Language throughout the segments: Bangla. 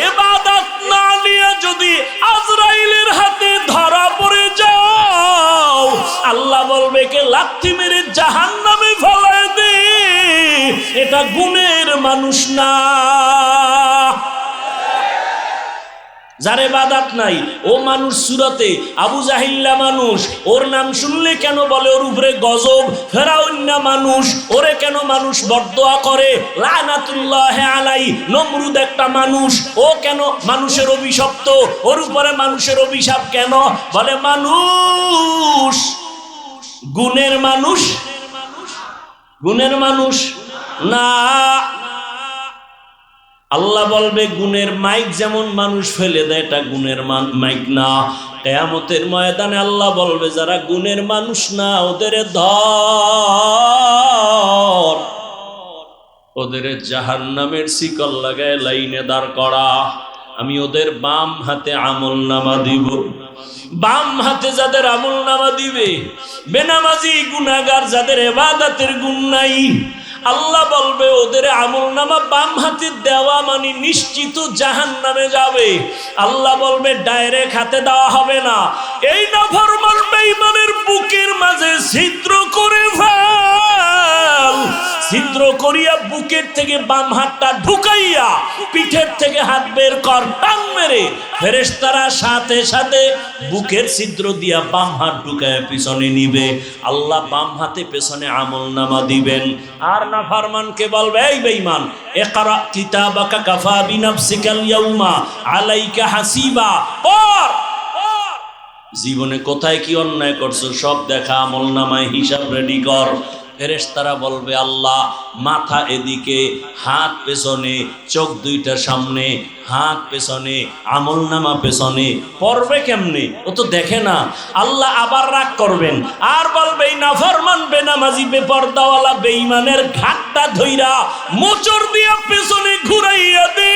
ইবাদত না নিয়ে যদি আজরাইলের হাতে ধরা পড়ে যাও, আল্লাহ বলবে কে লাথি মেরে জাহান্নামে ফেলায় দে, এটা গুণের মানুষ না। যার ইবাদত নাই ও মানুষ সুরতে আবু জাহিল্লা মানুষ, ওর নাম শুনলে কেন বলে ওর উপরে গজব, ফেরাউন না মানুষ, ওরে কেন মানুষ বদদোয়া করে, লানাতুল্লাহ আলাই, নমরুদ একটা মানুষ, ও কেন মানুষের অভিশপ্ত, ওর উপরে মানুষের অভিশাপ কেন, বলে মানুষ গুণের মানুষ, গুণের মানুষ না। আল্লাহ বলবে গুণের মাইক যেমন মানুষ ফেলে দেয়, এটা গুণের মাইক না। কিয়ামতের ময়দানে আল্লাহ বলবে যারা গুণের মানুষ না ওদের ধর, ওদের জাহান্নামের শিকল লাগায় লাইনে দাঁড় করা। আমি ওদের বাম হাতে আমলনামা দিব, বাম হাতে যাদের আমলনামা দিবে, বেনামাজি গুনাহগার যাদের ইবাদতের গুণ নাই, আল্লাহ বলবে ওদের আমলনামা বাম হাতে দেওয়া মানে নিশ্চিত জাহান্নামে যাবে। আল্লাহ বলবে ডাইরেক্ট হাতে দেওয়া হবে না, এই নাফরমান বেঈমানের বুকের মাঝে ছিদ্র করে ফেল, ছিদ্র করিয়া বুকের থেকে বাম হাতটা ঢুকাইয়া পিঠের থেকে হাত বের কর, টান মেরে ফেরেশতারা সাথে সাথে বুকের ছিদ্র দিয়া বাম হাত ঢুকায় পিছনে নিবে। আল্লাহ বাম হাতে পেছনে আমলনামা দিবেন। আর নাফরমানকে বলবে এই বেঈমান, ইকরা কিতাবাকা কাফা বিনাফসিকাল ইয়াউমা আলাইকা হাসিবা, পড়, জীবনে কোথায় কি অন্যায় করছো সব দেখা, আমলনামায় হিসাব রেডি কর। ফেরেশতারা বলবে আল্লাহ মাথা এদিকে, হাত পেছনে, চোখ দুইটা সামনে, হাত পেছনে, আমলনামা পেছনে, পড়বে কেমনে, ও তো দেখে না। আল্লাহ আবার রাগ করবেন আর বলবে এই নাফরমান বেনামাজি বেপরদাওয়ালা বেঈমানের ঘাটটা ধইরা মোচড় দিয়া পেছনে ঘুরাইয়া দে।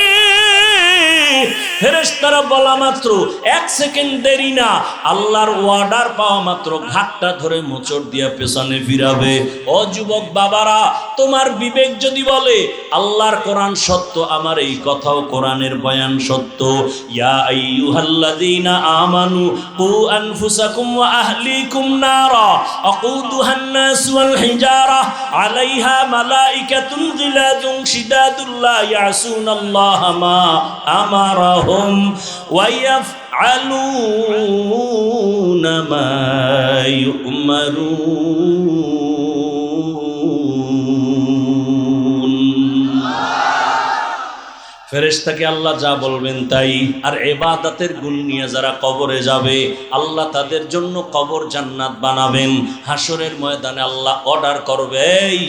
ফেরেশতারা বলা মাত্র 1 সেকেন্ড দেরি না, আল্লাহর অর্ডার পাওয়া মাত্র ঘাটটা ধরে মোচড় দিয়া পেছনে ফিরাবে। ও যুবক বাবারা, তোমার বিবেক যদি বলে আল্লাহর কোরআন সত্য, আমার এই কথাও কোরআনের বয়ান সত্য। ইয়া আইয়ুহাল্লাযীনা আমানু কু আনফুসাকুম ওয়া আহলিকুম নারা আকুদুহান নাস ওয়াল হিজারা আলাইহা মালাইকাতুন গিলাদুন শিদাদুল লা ইয়াসুনাল্লাহা মা আমারাহুম ওয়া ইয়াফআলুনা মা ইউমারুন। ফেরেশতাকে আল্লাহ যা বলবেন তাই। আর ইবাদতের গুণ নিয়ে যারা কবরে যাবে আল্লাহ তাদের জন্য কবর জান্নাত বানাবেন। হাসরের ময়দানে আল্লাহ অর্ডার করবে, এই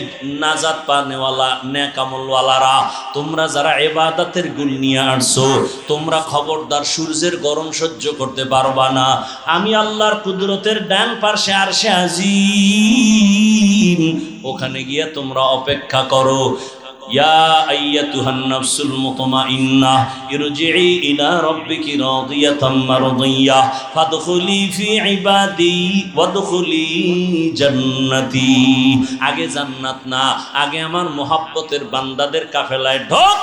নাজাত পানেওয়ালা নেক আমলওয়ালারা, তোমরা যারা ইবাদতের গুণ নিয়ে আসছো তোমরা খবরদার সূর্যের গরম সহ্য করতে পারবা না। আমি আল্লাহর কুদরতের ডান পাশে আরশে আজিম, ওখানে গিয়ে তোমরা অপেক্ষা করো। ইয়া আইয়াতুহান নাফসুল মুতমাইন্নাহ ইরজিই ইলা রাব্বিকি রাদিয়াতাম মারদিয়াহ ফাদখুলি ফি ইবাদি ওয়াদখুলি জান্নাতি। আগে জান্নাত না, আগে আমার মোহাব্বতের বান্দাদের কাফেলায় ঢোক,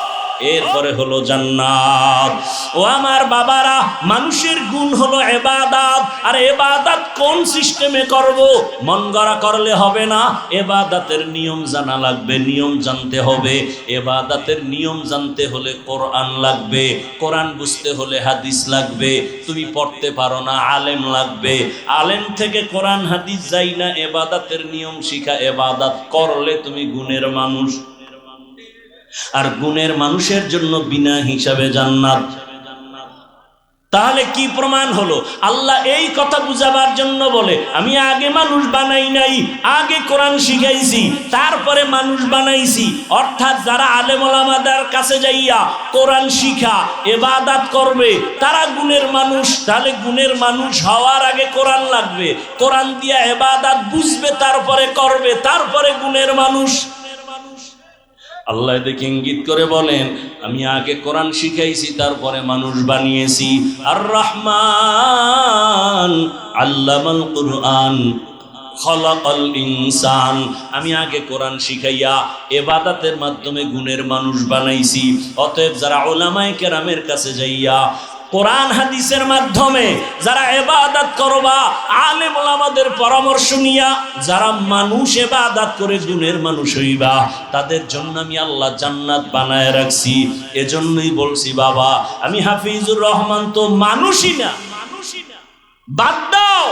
এরপরে হলো জান্নাত। ও আমার বাবারা, মানুষের গুণ হলো ইবাদত। আর ইবাদত কোন সিস্টেমে করব? মন গড়া করলে হবে না, ইবাদতের নিয়ম জানা লাগবে, নিয়ম জানতে হবে। ইবাদতের নিয়ম জানতে হলে কোরআন লাগবে, কোরআন বুঝতে হলে হাদিস লাগবে। তুমি পড়তে পারো না, আলেম লাগবে, আলেম থেকে কোরআন হাদিস যাই না, ইবাদতের নিয়ম শিখা। ইবাদত করলে তুমি গুণের মানুষ। আর গুণের মানুষের জন্য বিনা হিসাবে জান্নাত। তাহলে কি প্রমাণ হলো? আল্লাহ এই কথা বুঝাবার জন্য বলে আমি আগে মানুষ বানাই নাই, আগে কোরআন শিখাইছি, তারপরে মানুষ বানাইছি। অর্থাৎ যারা আলেম ওলামাদের কাছে যাইয়া কোরআন শিখা ইবাদত করবে তারা গুণের মানুষ। তাহলে গুণের মানুষ হওয়ার আগে কোরআন লাগবে, কোরআন দিয়া ইবাদত বুঝবে, তারপরে করবে, তারপরে গুণের মানুষ। আল্লাহ দেখে ইঙ্গিত করে বলেন আমি আগে কোরআন শিখাইছি, তারপরে মানুষ বানিয়েছি। আর রহমান আল্লামাল কুরআন, খলাকাল ইনসান, আমি আগে কোরআন শিখাইয়া ইবাদতের মাধ্যমে গুণের মানুষ বানাইছি। অতএব যারা উলামায়ে কেরামের কাছে যাইয়া কোরআন হাদিসের মাধ্যমে যারা ইবাদত করবা, আলেম ওলামাদের পরামর্শ নিয়া যারা মানুষ ইবাদত করে গুণের মানুষ হইবা, তাদের জন্য আমি আল্লাহ জান্নাত বানায় রাখছি। এজন্যই বলছি বাবা, আমি হাফিজুর রহমান তো মানুষই না, বাদ দাও।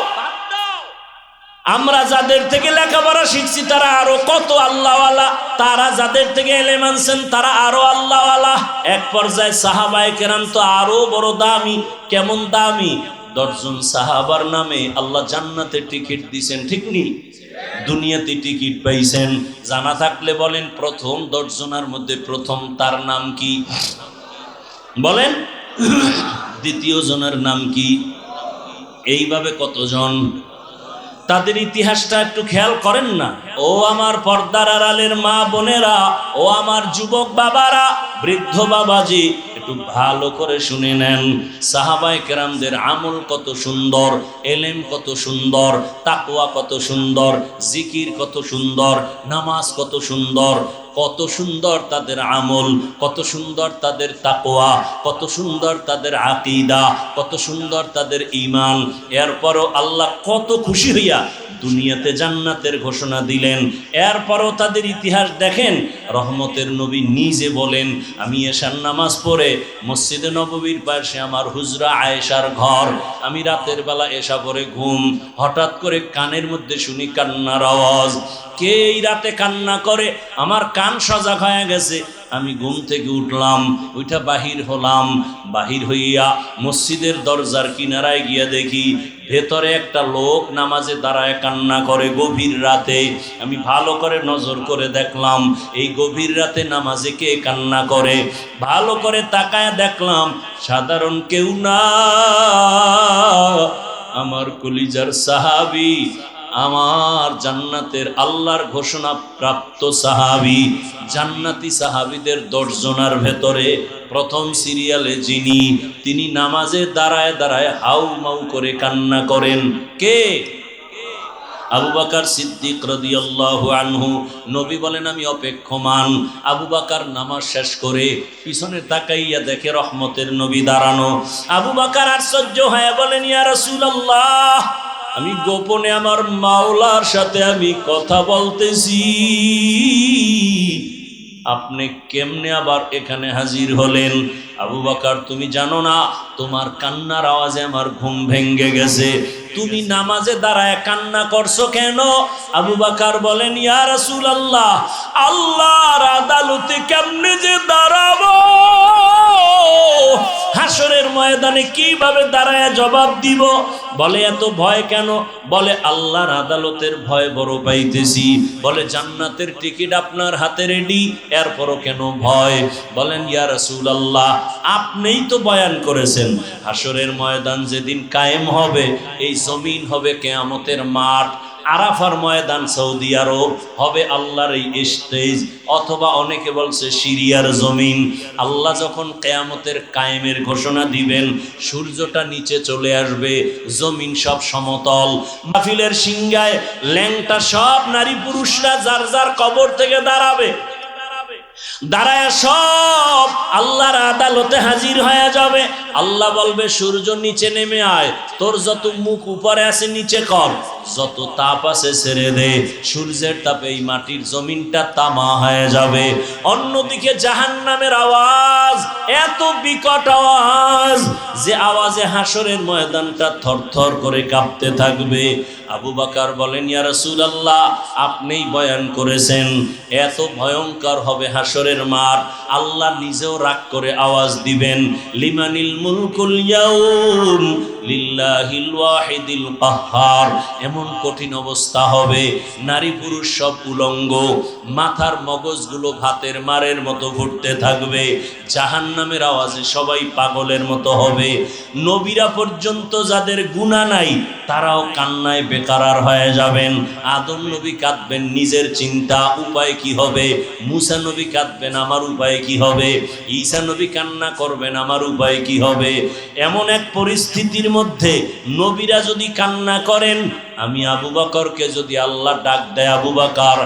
আমরা যাদের থেকে লেখাপড়া শিখছি তারা আরো কত আল্লাহওয়ালা, তারা যাদের থেকে এলেম আনছেন তারা আরো আল্লাহওয়ালা। এক পর্যায়ে সাহাবায়ে কেরাম তো আরো বড় দামি। কেমন দামি? 10 জন সাহাবার নামে আল্লাহ জান্নাতে টিকিট দিয়েছেন, ঠিক নেই? দুনিয়াতে টিকিট পাইছেন। জানা থাকলে বলেন, প্রথম 10 জনের মধ্যে প্রথম তার নাম কি বলেন? দ্বিতীয় জনের নাম কি? এইভাবে কতজন? তাদের ইতিহাসটা একটু খেয়াল করেন না? ও আমার পর্দার আড়ালের মা বোনেরা, ও আমার যুবক বাবারা, বৃদ্ধ বাবাজি, একটু ভালো করে শুনে নেন। সাহাবায়ে কেরামদের আমল কত সুন্দর, এলেম কত সুন্দর, তাকওয়া কত সুন্দর, জিকির কত সুন্দর, নামাজ কত সুন্দর, কত সুন্দর তাদের আমল, কত সুন্দর তাদের তাকওয়া, কত সুন্দর তাদের আকীদা, কত সুন্দর তাদের ঈমান। এরপরও আল্লাহ কত খুশি হইয়া দুনিয়াতে জান্নাতের ঘোষণা দিলেন। এরপরও তাদের ইতিহাস দেখেন। রহমতের নবী নিজে বলেন, আমি এশার নামাজ পড়ে মসজিদে নববীর পাশে আমার হুজরা আয়েশার ঘর, আমি রাতের বেলা এশা পড়ে ঘুম, হঠাৎ করে কানের মধ্যে শুনি কান্নার আওয়াজ। কে এই রাতে কান্না করে? আমার কান সজাগ হয়ে গেছে। আমি ঘুম থেকে উঠলাম, ওইটা বাহির হলাম। বাহির হইয়া মসজিদের দরজার কিনারায় গিয়া দেখি ভেতরে একটা লোক নামাজে দাঁড়ায় কান্না করে গভীর রাতে। আমি ভালো করে নজর করে দেখলাম এই গভীর রাতে নামাজে কে কান্না করে। ভালো করে তাকায় দেখলাম সাধারণ কেউ না, আমার কলিজার সাহাবী, আমার জান্নাতের আল্লাহর ঘোষণা প্রাপ্ত সাহাবী। জান্নাতি সাহাবীদের 10 জনের ভেতরে প্রথম সিরিয়ালে যিনি, তিনি নামাজে দাঁড়ায় দাঁড়ায় হাউ মাউ করে কান্না করেন। কে? আবু বকর সিদ্দিক রাদিয়াল্লাহু আনহু। নবী বলেন, আমি অপেক্ষমান। আবু বকর নামাজ শেষ করে পিছনে তাকাইয়া দেখে রহমতের নবী দাঁড়ানো। আবু বকর আশ্চর্য হয়ে বলেন, ইয়া রাসূলুল্লাহ, আমি গোপনে আমার মাওলার সাথে আমি কথা বলতেছি, আপনি কেমনে আবার এখানে হাজির হলেন? আবু বকর, তুমি জানো না তোমার কান্নার আওয়াজে আমার ঘুম ভেঙে গেছে, তুমি নামাজে দাঁড়ায় কান্না করছো কেন? আবু বকর বলেন, ইয়া রাসূলুল্লাহ, আল্লাহর আদালতে কেমনে যে দাঁড়াবো, হাসরের ময়দানে কিভাবে দাঁড়ায় জবাব দিব? বলে, এত ভয় কেন? বলে, আল্লাহর আদালতের ভয় বড় পাইতেছি। বলে, জান্নাতের টিকিট আপনার হাতে রেডি, এরপরও কেন ভয়? বলেন, ইয়া রাসূলুল্লাহ, আপনিই তো বয়ান করেছেন হাসরের ময়দান যেদিন কায়েম হবে, এই জমিন হবে কিয়ামতের মাঠ, আরাফার ময়দান সৌদি আরব হবে আল্লাহর এই স্টেজ, অথবা অনেকে বলছে সিরিয়ার জমিন। আল্লাহ যখন কিয়ামতের কায়েমের ঘোষণা দিবেন, সূর্যটা নিচে চলে আসবে, জমিন সব সমতল, মাহফিলের সিংহায় ল্যাংটা সব নারী পুরুষরা যার যার কবর থেকে দাঁড়াবে, দাঁড়ায় সব আল্লাহর আদালতে হাজির হয়ে যাবে। আল্লাহ বলবে, সূর্য নিচে নেমে আয়, তোর যত মুখ উপরে আছে নিচে কর, যত তাপ আছে ছেড়ে দে। সূর্যের তাপে এই মাটির জমিনটা তামা হয়ে যাবে। অন্যদিকে জাহান্নামের আওয়াজ এত বিকট আওয়াজ যে আওয়াজে হাসরের ময়দানটা থরথর করে কাঁপতে থাকবে। আবু বকর বলেন, ইয়া রাসূলুল্লাহ, আপনিই বয়ান করেছেন এত ভয়ঙ্কর হবে হাসরের মাঠ। আল্লাহ নিজেও রাগ করে আওয়াজ দিবেন, লিমানিল মুলকুল ইয়াউম লিল্লাহিল ওয়াহিদিল কাহ্হার। এমন কঠিন অবস্থা হবে, নারী পুরুষ সব উলঙ্গ, মাথার মগজগুলো ভাতের মারের মতো ঘুরতে থাকবে। জাহান্নামের আওয়াজে সবাই পাগলের মতো হবে। নবীরা পর্যন্ত যাদের গুনাহ নাই তারাও কান্নায় বেকারার হয়ে যাবেন। আদম নবী কাঁদবেন, নিজের চিন্তা উপায় কি হবে। মুসা নবী কাঁদবেন, আমার উপায় কি হবে। ঈসা নবী কান্না করবেন, আমার উপায় কি হবে। এমন এক পরিস্থিতির মধ্যে নবীরা যদি কান্না করেন, আমি আবু বকরকে যদি আল্লাহ ডাক দেয়, আবু বকর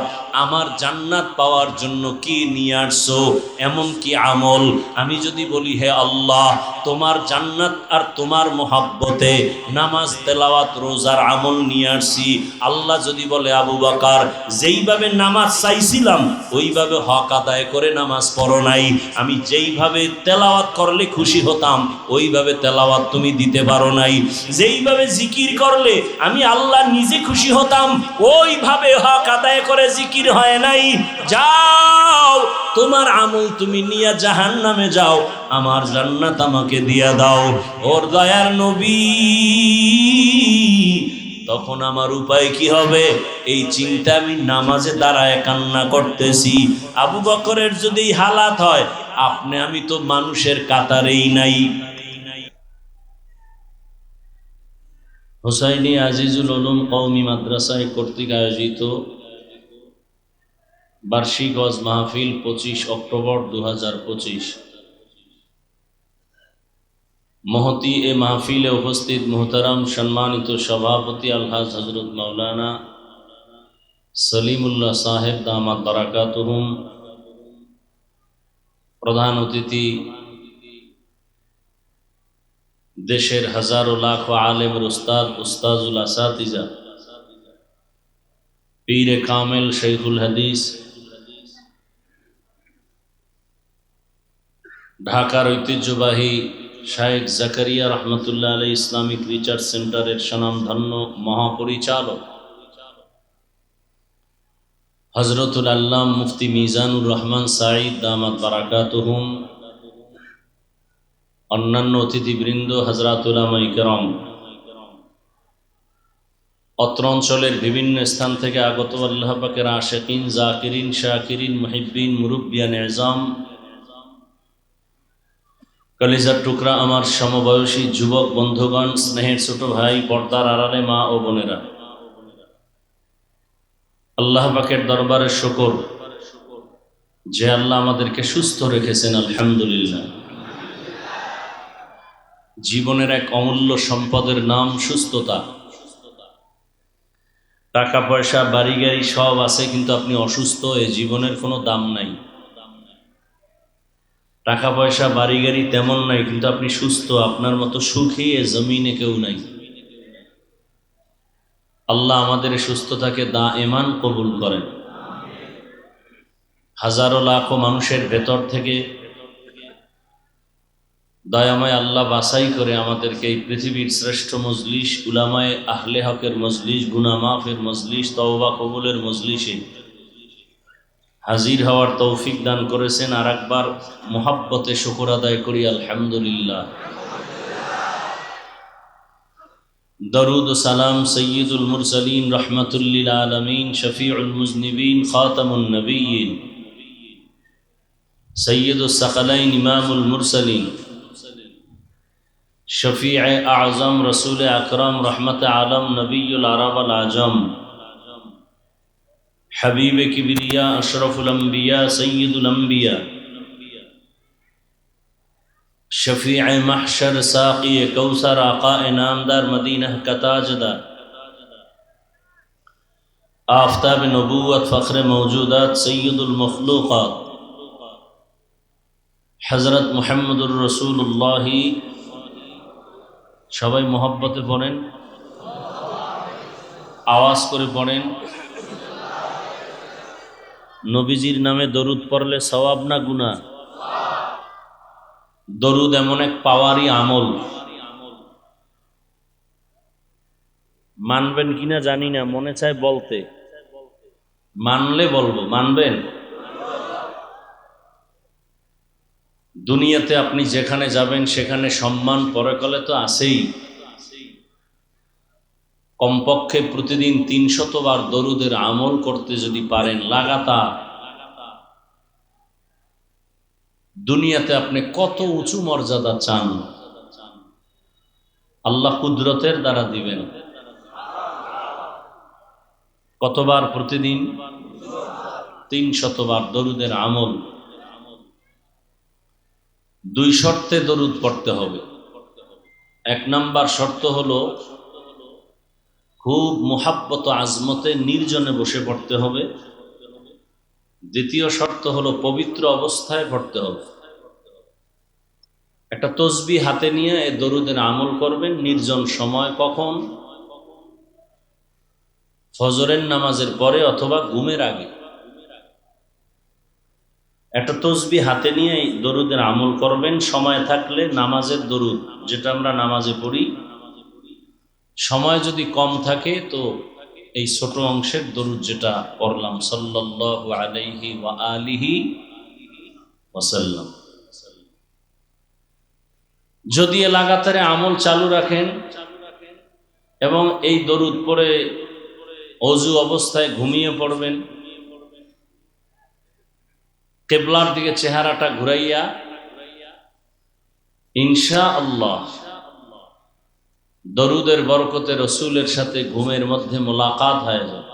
আমার জান্নাত পাওয়ার জন্য কি নিয়ে আসছো, এমন কি আমল? আমি যদি বলি হে আল্লাহ তোমার জান্নাত আর তোমার মোহাব্বতে নামাজ তেলাওয়াত রোজার আমল নিয়ে আসছি, আল্লাহ যদি বলে আবু বকর যেইভাবে নামাজ চাইছিলাম ওইভাবে হক আদায় করে নামাজ পড়ো নাই, আমি যেইভাবে তেলাওয়াত করলে খুশি হতাম ওইভাবে তেলাওয়াত তুমি দিতে পারো নাই, যেইভাবে জিকির করলে আমি আল্লাহ নিজে খুশি হতাম ওইভাবে হক আদায় করে জিকির হয় নাই, যাও তোমার আমল তুমি নিয়ে জাহান্নামে যাও, আমার জান্নাত আমাকে দিয়া দাও। ওর দয়ার নবী তখন আমার উপায় কি হবে এই চিন্তা আমি নামাজে দাঁড়ায় কান্না করতেছি। আবু বকরের যদি হালাত হয়, আপনি আমি তো মানুষের কাতারেই নাই। হোসাইনী আজিজুল উলুম কওমি মাদ্রাসায় কর্তৃক আয়োজিত বার্ষিক ওয়াজ মাহফিল 25 অক্টোবর 2025। মহতি এ মাহফিলে উপস্থিত মুহতারাম সম্মানিত সভাপতি আলহাজ হযরত মাওলানা সলিমুল্লাহ সাহেব দামাত বারাকাতুহুম, প্রধান অতিথি দেশের হাজারো লাখো আলেমের উস্তাদ উস্তাজুল আসাতিজা পীরে কামেল শৈখুল হাদিস, ঢাকার ঐতিহ্যবাহী শায়েখ জাকারিয়া রহমতুল্লাহ আলাইহি ইসলামিক রিসার্চ সেন্টারের স্বনামধন্য মহাপরিচালক হযরতুল আল্লাম মুফতি মিজানুর রহমান সাঈদ দামাত বারাকাতুহুম, অন্যান্য অতিথিবৃন্দ, হযরত উলামায়ে কেরাম, অত্র অঞ্চলের বিভিন্ন স্থান থেকে আগত আল্লাহ পাকের আশিকিন, জাকিরিন, শাকিরিন, মুহিব্বিন, মুরব্বিয়ান এজাম, কলিজার টুকরা আমার সমবয়সী যুবক বন্ধুগণ, স্নেহের ছোট ভাই, পর্দার আড়ালে মা ও বোনেরা, আল্লাহ পাকের দরবারে শুকর যে আল্লাহ আমাদেরকে সুস্থ রেখেছেন, আলহামদুলিল্লাহ। জীবনের এক অমূল্য সম্পদের নাম সুস্থতা। টাকা পয়সা বাড়ি গাড়ি সব আছে, কিন্তু আপনি অসুস্থ, এ জীবনের কোনো দাম নাই। টাকা পয়সা বাড়ি গাড়ি তেমন নাই, কিন্তু আপনি সুস্থ, আপনার মতো সুখী এ জমিনে কেউ নাই। আল্লাহ আমাদের সুস্থতাকে দায়েমান কবুল করেন। হাজারো লাখো মানুষের ভেতর থেকে দয়াময় আল্লাহ বাছাই করে আমাদেরকে এই পৃথিবীর শ্রেষ্ঠ মজলিস, উলামায়ে আহলে হকের মজলিস, গুনাহ মাফের মজলিস, তওবা কবুলের মজলিসে হাজির হওয়ার তৌফিক দান করেছেন। আর একবার মুহাব্বতে শুকর আদায় করি আলহামদুলিল্লাহ। দরুদ ও সালাম সৈয়দুল মুরসালিন রহমাতুল লিল আলামিন, শফিউল মুজনিবিন, খাতামুন নবিয়্যিন, সৈয়দুস সাকালাইন, ইমামুল মুরসালিন, শফিয়ে আজম, রসুল আকরম, রহমত আলম, নবীউল আরব আল আজম, হাবিব কিবরিয়া, আশরফুল আম্বিয়া, সৈয়দুল আম্বিয়া, शफीअ महशर, साक़ी कौसर, आक़ा नामदार, मदीना का ताजदार, आफ़ताब नबूवत, फ़ख्र मौजूदात, सय्यदुल मखलूक़ात, हज़रत मुहम्मदुर रसूलुल्लाह। সবাই মোহাব্বতে পড়েন, আওয়াজ করে পড়েন। নবীজির নামে দরুদ পড়লে সওয়াব না গুনাহ? দরুদ এমন এক পাওয়ারই আমল, মানবেন কিনা জানি না, মনে চায় বলতে, মানলে বলবো। মানবেন? দুনিয়াতে আপনি যেখানে যাবেন সেখানে সম্মান পরকালে তো আছেই। কমপক্ষে প্রতিদিন 300 বার দরুদের আমল করতে যদি পারেন লাগাতার, দুনিয়াতে আপনি কত উঁচু মর্যাদা চান আল্লাহ কুদরতের দ্বারা দিবেন। কতবার? প্রতিদিন 300 বার দরুদের আমল। 2 শর্তে দরুদ পড়তে হবে। 1 নাম্বার শর্ত হলো খুব মুহাব্বত আজমতে নির্জনে বসে পড়তে হবে। দ্বিতীয় শর্ত হলো পবিত্র অবস্থায় পড়তে হবে। একটা তসবিহ হাতে নিয়ে এই দরুদের আমল করবেন নির্জন সময়। কখন? ফজরের নামাজের পরে অথবা ঘুমের আগে। একটা তসবিহ হাতে নিয়ে এই দরুদের আমল করবেন। সময় থাকলে নামাজের দরুদ, যেটা আমরা নামাজে পড়ি, সময় যদি কম থাকে তো এই ছোট অংশের দরুদ যেটা পড়লাম, সাল্লাল্লাহু আলাইহি ওয়া আলিহি ওয়াসাল্লাম। যদি এ লাগাতারে আমল চালু রাখেন এবং এই দরুদ পড়ে অজু অবস্থায় ঘুমিয়ে পড়বেন, কিবলার দিকে চেহারাটা ঘুরাইয়া, ইনশাআল্লাহ দরুদের বরকতে রসুলের সাথে ঘুমের মধ্যে মোলাকাত হয়ে যাবে।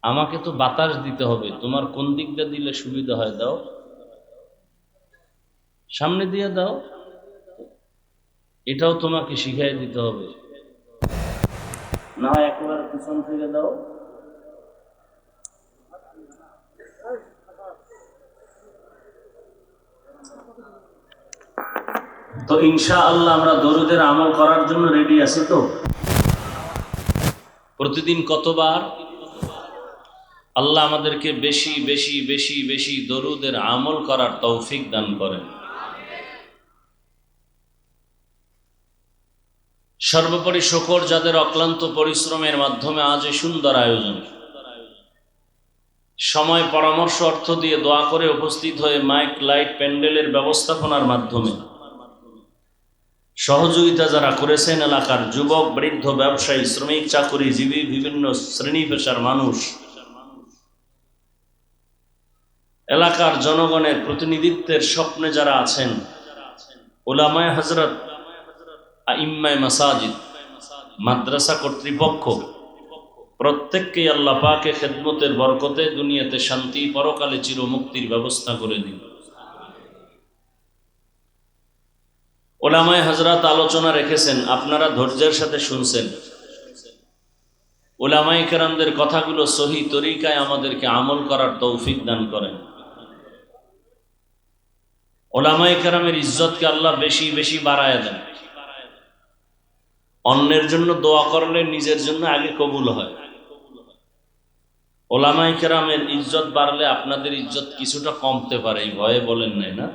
আমাকে তো বাতাস দিতে হবে, তোমার কোন দিকটা দিলে সুবিধা হয় দাও, সামনে দিয়ে দাও, এটাও তোমাকে শিখাই দিতে হবে, না হয় একেবারে পিছন থেকে দাও। তো ইনশাআল্লাহ আমরা দরুদের আমল করার জন্য রেডি আছি তো? প্রতিদিন কতবার? আল্লাহ আমাদেরকে বেশি বেশি বেশি বেশি দরুদের আমল করার তৌফিক দান করেন। সর্বোপরি শুকর যাদের অক্লান্ত পরিশ্রমের মাধ্যমে আজ এই সুন্দর আয়োজন, সময় পরামর্শ অর্থ দিয়ে দোয়া করে উপস্থিত হয়ে মাইক লাইট প্যান্ডেলের ব্যবস্থাপনার মাধ্যমে সহযোগিতা যারা করেছেন, এলাকার যুবক বৃদ্ধ ব্যবসায়ী শ্রমিক চাকুরিজীবী বিভিন্ন শ্রেণী পেশার মানুষ, এলাকার জনগণের প্রতিনিধিত্বের স্বপ্নে যারা আছেন, উলামায়ে হযরত, আইম্মায়ে মাসাজিদ, মাদ্রাসা কর্তৃপক্ষ, প্রত্যেককেই আল্লাহ পাকে খেদমতের বরকতে দুনিয়াতে শান্তি, পরকালে চিরমুক্তির ব্যবস্থা করে দিন। উলামায়ে হযরত আলোচনা রেখেছেন, আপনারা ধৈর্যের সাথে শুনছেন। উলামায়ে কেরামদের কথাগুলো সহি তরিকায় আমাদেরকে আমল করার তৌফিক দান করেন। উলামায়ে কেরামের ইজ্জতকে আল্লাহ বেশি বেশি বাড়ায় দেন। অন্যের জন্য দোয়া করলে নিজের জন্য আগে কবুল হয়। উলামায়ে কেরামের ইজ্জত বাড়লে আপনাদের ইজ্জত কিছুটা কমতে পারে, এই ভয়ে বলেন নাই না?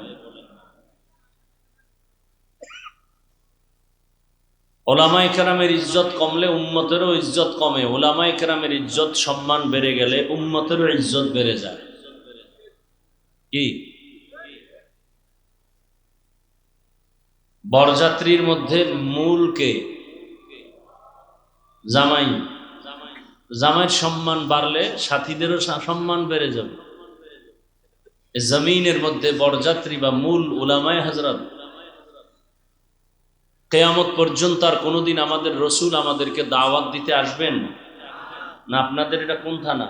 উলামায়ে কেরামের ইজ্জত কমলে উম্মতেরও ইজ্জত কমে। উলামায়ে কেরামের ইজ্জত সম্মান বেড়ে গেলে উম্মতেরও ইজ্জত বেড়ে যায়। কি বরযাত্রীর মধ্যে মূল কে? জামাই। জামাইয়ের সম্মান বাড়লে সাথীদেরও সম্মান বেড়ে যাবে। জমিনের মধ্যে বরযাত্রী বা মূল উলামায়ে হযরত। কিয়ামত পর্যন্ত আর কোনোদিন আমাদের রসুল আমাদেরকে দাওয়াত দিতে আসবেন না? আপনাদের এটা কোন থানা?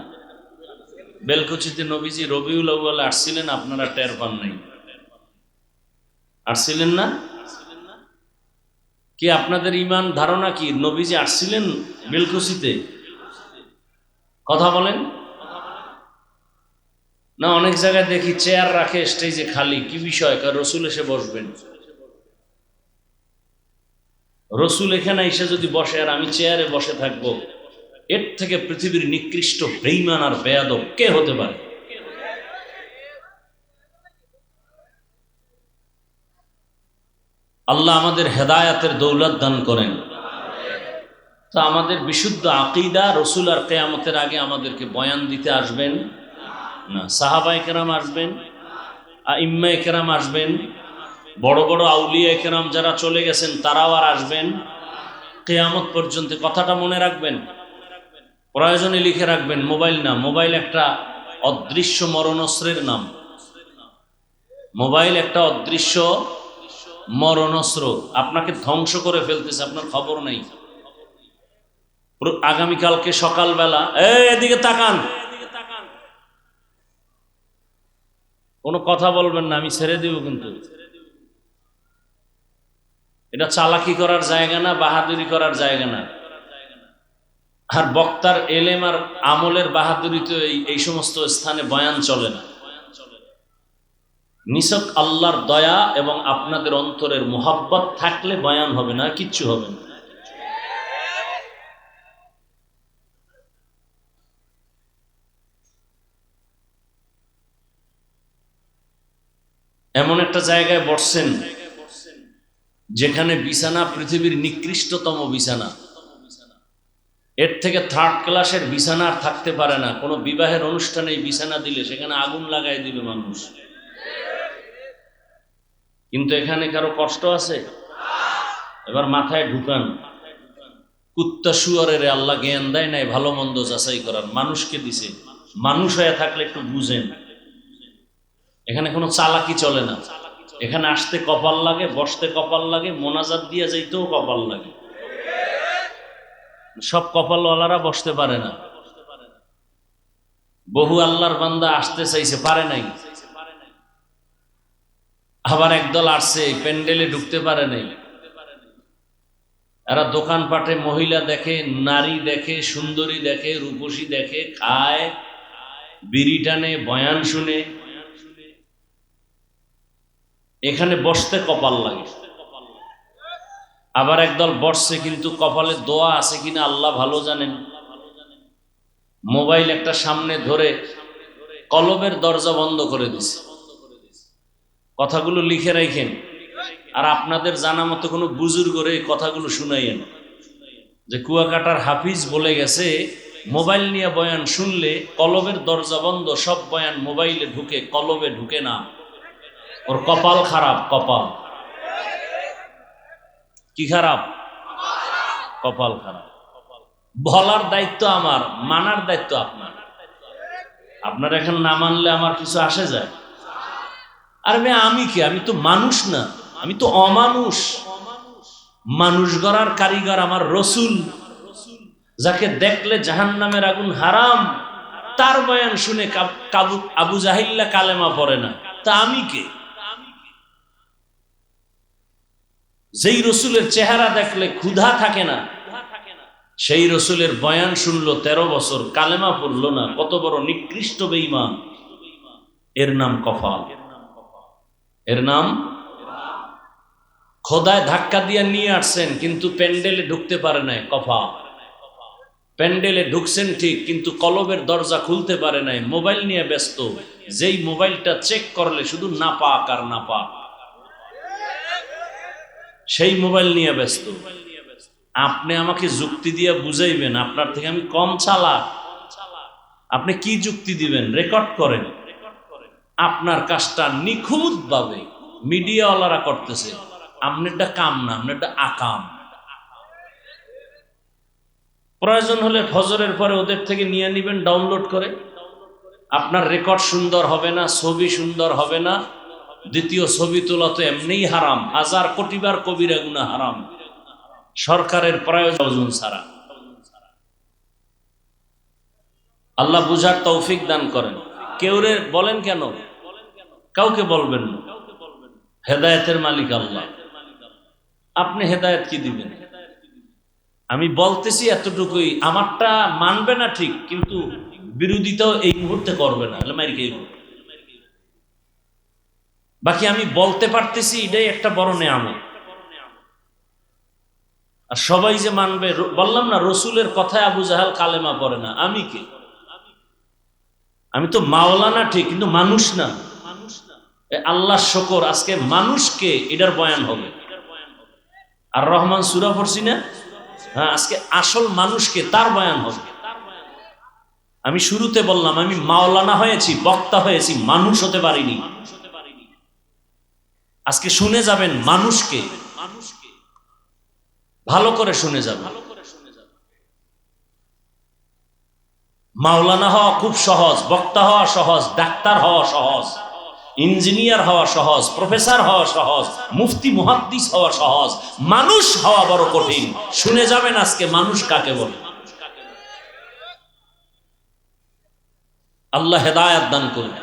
বেলকুচিতে নবীজি রবিউল আউয়ালে আসছিলেন, আপনারা টের পান নাই? আসছিলেন না? কি আপনাদের ইমান ধারণা কি নবীজি আসছিলেন বেলকুচিতে? কথা বলেন না। অনেক জায়গায় দেখি চেয়ার রাখে স্টেজে খালি, কি বিষয়? কারণ রসুল এসে বসবেন। রসুল এখানে এসে যদি বসে আর আমি চেয়ারে বসে থাকবো, এর থেকে পৃথিবীর নিকৃষ্ট বেঈমান আর বেয়াদব কে হতে পারে? আল্লাহ আমাদের হেদায়াতের দৌলত দান করেন। তো আমাদের বিশুদ্ধ আকীদা, রসুল আর কিয়ামতের আগে আমাদেরকে বয়ান দিতে আসবেন না। সাহাবায়ে কেরাম আসবেন, আইম্মায়ে কেরাম আসবেন, বড় বড় আউলিয়ায়ে কেরাম যারা চলে গেছেন তারাও আর আসবেন কিয়ামত পর্যন্ত। কথাটা মনে রাখবেন, প্রয়োজনে লিখে রাখবেন। মোবাইল না, মোবাইল একটা অদৃশ্য মরণস্ত্রের নাম। মোবাইল একটা অদৃশ্য মরণস্ত্র, আপনাকে ধ্বংস করে ফেলতেছে, আপনার খবর নাই। আগামীকালকে সকালবেলা, এদিকে তাকান, কোনো কথা বলবেন না, আমি ছেড়ে দিব কিন্তু। এটা চালাকি করার জায়গা না, বাহাদুরি করার জায়গা না। আর বক্তার এলেম আর আমলের বাহাদুরিতে এই সমস্ত স্থানে বয়ান চলে না। নিছক আল্লাহর দয়া এবং আপনাদের অন্তরের মোহাব্বত থাকলে বয়ান হবে না, কিচ্ছু হবে না। এমন একটা জায়গায় বসছেন যেখানে বিছানা পৃথিবীর নিকৃষ্টতম বিছানা, এর থেকে থার্ড ক্লাসের বিছানা আর থাকতে পারে না। কোনো বিবাহের অনুষ্ঠানে এই বিছানা দিলে সেখানে আগুন লাগাই দিবে মানুষ। কিন্তু এখানে কারো কষ্ট আছে? এবার মাথায় ঢুকান, কুত্তা শুয়ারের আল্লাহ জ্ঞান দেয় নাই ভালো মন্দ যাচাই করার, মানুষকে দিছে। মানুষ হয়ে থাকলে একটু বুঝেন, এখানে কোনো চালাকি চলে না। এখানে আসতে কপাল লাগে, বসতে কপাল লাগে, মোনাজাত দিয়ে যাইতেও কপাল লাগে। সব কপালওয়ালারা বসতে পারে না। বহু আল্লাহর বান্দা আসতে চাইছে, পারে নাই। আবার একদল আসছে, প্যান্ডেলে ঢুকতে পারে নাই। এরা দোকানপাটে মহিলা দেখে, নারী দেখে, সুন্দরী দেখে, রূপসী দেখে, খায়, বিড়ি টানে, বয়ান শুনে। এখানে বসতে কপাল লাগে। আবার একদল বসছে, কিন্তু কপালে দোয়া আছে কিনা আল্লাহ ভালো জানেন। মোবাইল একটা সামনে ধরে কলবের দরজা বন্ধ করে দিছে। কথাগুলো লিখে রাখেন, আর আপনাদের জানা মতো কোনো বুজুর্গরে কথাগুলো শুনাইয়েন যে কুয়াকাটার হাফিজ বলে গেছে, মোবাইল নিয়ে বয়ান শুনলে কলবের দরজা বন্ধ, সব বয়ান মোবাইলে ঢুকে, কলবে ঢুকে না। ওর কপাল খারাপ। কপাল কি খারাপ? কপাল খারাপ। বলার দায়িত্ব আমার, মানার দায়িত্ব আপনার। আপনার এখন না মানলে আমার কিছু আসে যায়? আর আমি কে? আমি তো মানুষ না, আমি তো অমানুষ। মানুষ গড়ার কারিগর আমার রসুল, যাকে দেখলে জাহান্নামের আগুন হারাম, তার বয়ান শুনে আবু জাহিল্লা কালেমা পড়ে না। তা আমি কে? যেই রসুলের চেহারা দেখলে ক্ষুধা থাকে না, সেই রসুলের বয়ান শুনলো 13 বছর, কালেমা পড়লো না, কত বড় নিকৃষ্ট বেঈমান। এর নাম কফাল। এর নাম খোদায় ধাক্কা দিয়ে নিয়ে আসছেন, কিন্তু প্যান্ডেলে ঢুকতে পারে নাই, কফাল। প্যান্ডেলে ঢুকছেন ঠিক, কিন্তু কলবের দরজা খুলতে পারে নাই, মোবাইল নিয়ে ব্যস্ত। যেই মোবাইলটা চেক করলে শুধু নাপাক আর নাপাক, সেই মোবাইল নিয়ে ব্যস্ত। আপনি আমাকে যুক্তি দিয়ে বুঝাইবেন আপনার থেকে আমি কম চালাক? আপনি কি যুক্তি দিবেন? রেকর্ড করেন। আপনার কাজটা নিখুঁত ভাবে মিডিয়াওয়ালারা করতেছে, আপনারটা কাম না, আপনারটা আকাম। প্রয়োজন হলে ফজরের পরে ওদের থেকে নিয়ে নিবেন ডাউনলোড করে। আপনার রেকর্ড সুন্দর হবে না, ছবি সুন্দর হবে না। দ্বিতীয় ছবি তোলা তো এমনিই হারাম, 1000 কোটি বার কবিরা গুনাহ হারাম, সরকারের প্রয়োজন ছাড়া। আল্লাহ বুঝার তৌফিক দান করেন। কেউরে বলেন কেন? কাউকে বলবেন না। হেদায়েতের মালিক আল্লাহ, আপনি হেদায়েত কি দিবেন? আমি বলতেছি এতটুকুই, আমারটা মানবে না ঠিক, কিন্তু বিরোধিতাও এই মুহূর্তে করবে না, বাকি আমি বলতে পারতেছি, এটাই একটা বড় নেয়ামত। আর সবাই যে মানবে, বললাম না রসুলের কথায় আবু জাহাল কালেমা পড়ে না। আমি কে? আমি তো মাওলানা ঠিক, কিন্তু মানুষ না। আল্লাহ শকর, আজকে মানুষকে এটার বয়ান হবে। আর রহমান সূরা পড়ছি না? হ্যাঁ, আজকে আসল মানুষকে তার বয়ান হবে। আমি শুরুতে বললাম আমি মাওলানা হয়েছি, বক্তা হয়েছি, মানুষ হতে পারিনি। আজকে শুনে যাবেন মানুষকে, ভালো করে শুনে যাবেন। মাওলানা হওয়া খুব সহজ, বক্তা হওয়া সহজ, ডাক্তার হওয়া সহজ, ইঞ্জিনিয়ার হওয়া সহজ, প্রফেসর হওয়া সহজ, মুফতি মুহাদ্দিস হওয়া সহজ, মানুষ হওয়া বড় কঠিন। শুনে যাবেন আজকে মানুষ কাকে বলে। আল্লাহ হেদায়েত দান করুন।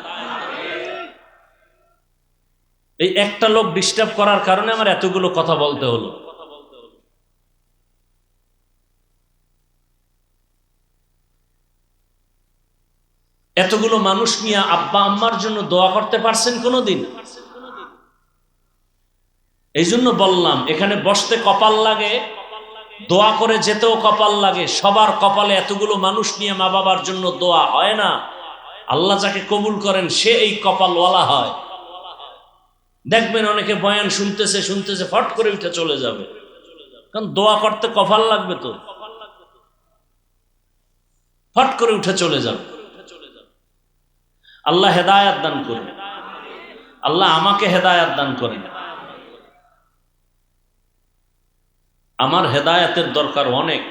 এই একটা লোক ডিস্টার্ব করার কারণে আমার এতগুলো কথা বলতে হলো। এতগুলো মানুষ নিয়ে আব্বা আম্মার জন্য দোয়া করতে পারছেন কোনোদিন? এই জন্য বললাম, এখানে বসতে কপাল লাগে, দোয়া করে যেতেও কপাল লাগে। সবার কপালে এতগুলো মানুষ নিয়ে মা বাবার জন্য দোয়া হয় না। আল্লাহ যাকে কবুল করেন সে এই কপালওয়ালা হয়। দেখবেন অনেকে বয়ান শুনতেছে শুনতেছে ফট করে উঠে চলে যাবে, কারণ দোয়া করতে কপাল লাগবে তো, ফট করে উঠে চলে যাবে। আল্লাহ হেদায়াত দান করেন, আল্লাহ আমাকে হেদায়াত দান করেন। আমার হেদায়াতের দরকার অনেক।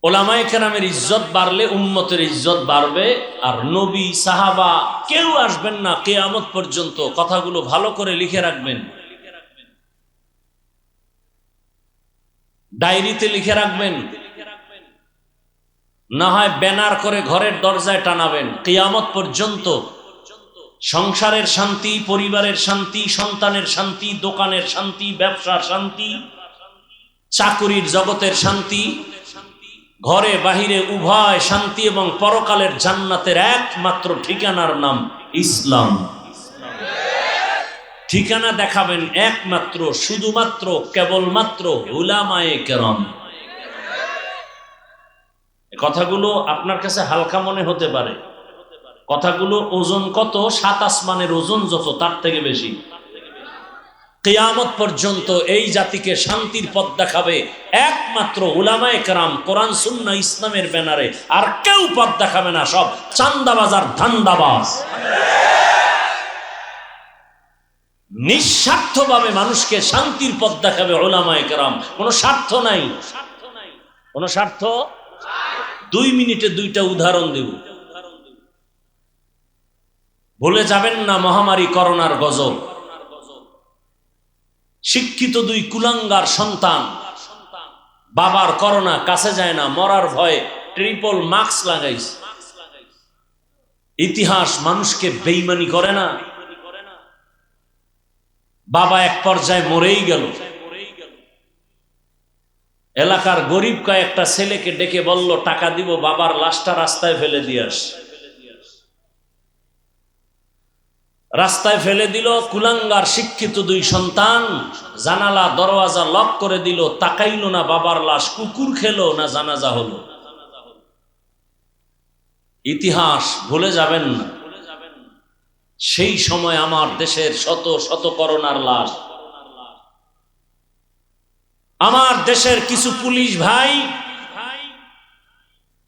ওলামায়ে কেরামের ইজ্জত বাড়লে উম্মতের ইজ্জত বাড়বে। আর নবী সাহাবা কেউ আসবেন না কিয়ামত পর্যন্ত। কথাগুলো ভালো করে লিখে রাখবেন, ডায়েরিতে লিখে রাখবেন, না হয় ব্যানার করে ঘরের দরজায় টানাবেন। কিয়ামত পর্যন্ত সংসারের শান্তি, পরিবারের শান্তি, সন্তানের শান্তি, দোকানের শান্তি, ব্যবসার শান্তি, চাকুরির জগতের শান্তি, ঘরে বাহিরে উভয় শান্তি এবং পরকালের জান্নাতের একমাত্র ঠিকানার নাম ইসলাম। ঠিকানা দেখাবেন একমাত্র, শুধুমাত্র, কেবলমাত্র উলামায়ে কেরাম। কথাগুলো আপনার কাছে হালকা মনে হতে পারে, কথাগুলো ওজন কত? 7 আসমানের ওজন যত, তার থেকে বেশি। কিয়ামত পর্যন্ত এই জাতিকে শান্তির পথ দেখাবে একমাত্র উলামায়ে কেরাম, কোরআন সুন্নাহ ইসলামের ব্যানারে। আর কেউ পথ দেখাবে না, সব চান্দাবাজ আর ধান্দাবাজ। নিঃস্বার্থভাবে মানুষকে শান্তির পথ দেখাবে উলামায়ে কেরাম। কোনো স্বার্থ নাই, কোনো স্বার্থ। 2 মিনিটে 2টা উদাহরণ দেব। ভুলে যাবেন না মহামারী করোনার গজব। শিক্ষিত 2 কুলাঙ্গার সন্তান, বাবার করোনা, কাছে যায় না, মরার ভয়ে ট্রিপল মাস্ক লাগাইছে। ইতিহাস মানুষকে বেঈমানি করে না। বাবা এক পর্যায়ে মরেই গেল। এলাকার গরিব কয়েকটা ছেলেকে ডেকে বলল, টাকা দিব, বাবার লাশটা রাস্তায় ফেলে দিয়ে আস। রাস্তায় ফেলে দিল। কুলাঙ্গার শিক্ষিত 2 সন্তান জানালা দরওয়াজা লক করে দিল, তাকাইল না বাবার লাশ কুকুর খেলো না জানাজা হলো। ইতিহাস ভুলে যাবেন না। সেই সময় আমার দেশের শত শত করোনার লাশ, আমার দেশের কিছু পুলিশ ভাই,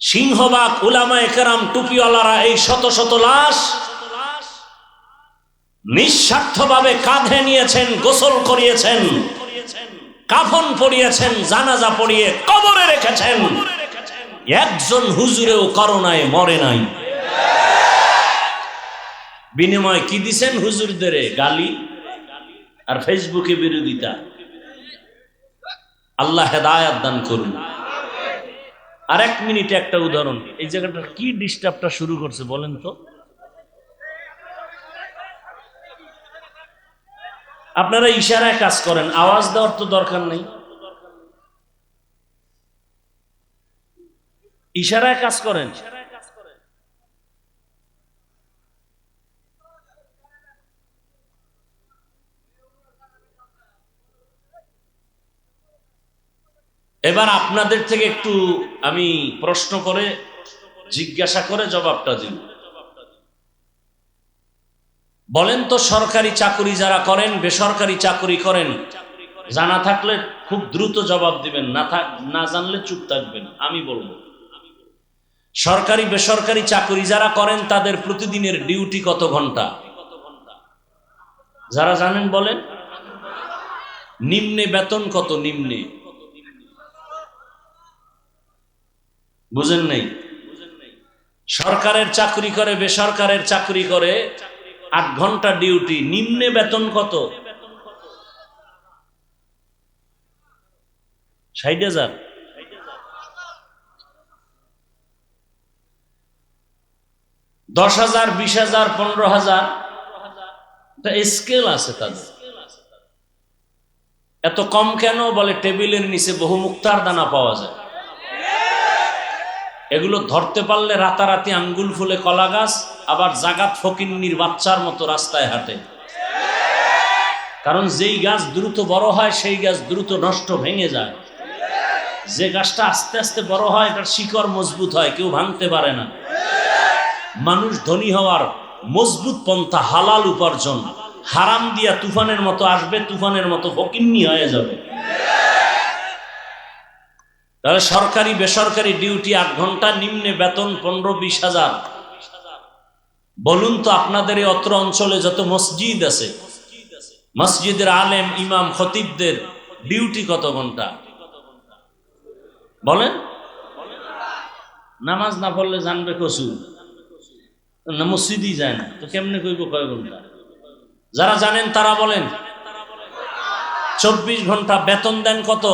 সিংহবাগ উলামায়ে কেরাম, টুপিওয়ালারা এই শত শত লাশ নিঃস্বার্থভাবে কাঁধে নিয়েছেন, গোসল করিয়েছেন, কাফন পরিয়েছেন, জানাজা পড়িয়ে কবরে রেখেছেন। একজন হুজুরেও করোনায় মরে নাই। বিনিময় কি দিছেন হুজুরদের? গালি আর ফেসবুকে বিরোধিতা। আল্লাহ হেদায়াত দান করুন। আর 1 মিনিটে একটা উদাহরণ। এই জায়গাটা কি ডিস্টার্বটা শুরু করছে বলেন তো? আপনারা ইশারায় কাজ করেন, আওয়াজ দেওয়ার তো দরকার নেই। ইশারায় কাজ করেন। এবার আপনাদের থেকে একটু আমি প্রশ্ন করে, জিজ্ঞাসা করে জবাবটা দিন। বলেন তো, সরকারি চাকরি যারা করেন, বেসরকারি চাকরি করেন, জানা থাকলে খুব দ্রুত জবাব দিবেন, না জানলে চুপ থাকবেন। আমি বলবো, সরকারি বেসরকারি চাকরি যারা করেন তাদের প্রতিদিনের ডিউটি কত ঘন্টা? যারা জানেন বলেন। নিম্নে বেতন কত? নিম্নে বুঝেন নাই? সরকারের চাকরি করে, বেসরকারের চাকরি করে, 8 ঘন্টা ডিউটি, নিম্নে বেতন কত? 60,000। 10,000, 20,000, 15,000, স্কেল আছে তাদের। এত কম কেন? বলে টেবিলের নিচে বহু মুক্তার দানা পাওয়া যায়, এগুলো ধরতে পারলে রাতারাতি আঙ্গুল ফুলে কলা গাছ, আবার জাগাত ফকিন্নির বাচ্চার মতো রাস্তায় হাঁটে। কারণ যেই গাছ দ্রুত বড় হয় সেই গাছ দ্রুত নষ্ট ভেঙে যায়, যে গাছটা আস্তে আস্তে বড় হয় এটার শিকড় মজবুত হয়, কেউ ভাঙতে পারে না। মানুষ ধনী হওয়ার মজবুত পন্থা হালাল উপার্জন, হারাম দিয়া তুফানের মতো আসবে, তুফানের মতো ফকিন্নি হয়ে যাবে। তাহলে সরকারি বেসরকারি ডিউটি 8 ঘন্টা, নিম্নে বেতন 15-20 হাজার। বলুন তো আপনাদের এই অত্র অঞ্চলে যত মসজিদ আছে, মসজিদের আলেম ইমাম খতিবদের ডিউটি কত ঘন্টা বলেন? নামাজ না পড়লে জানবে কসু না, মসজিদই যায় না তো কেমনে কইব কয় ঘন্টা? যারা জানেন তারা বলেন। 24 ঘন্টা। বেতন দেন কত?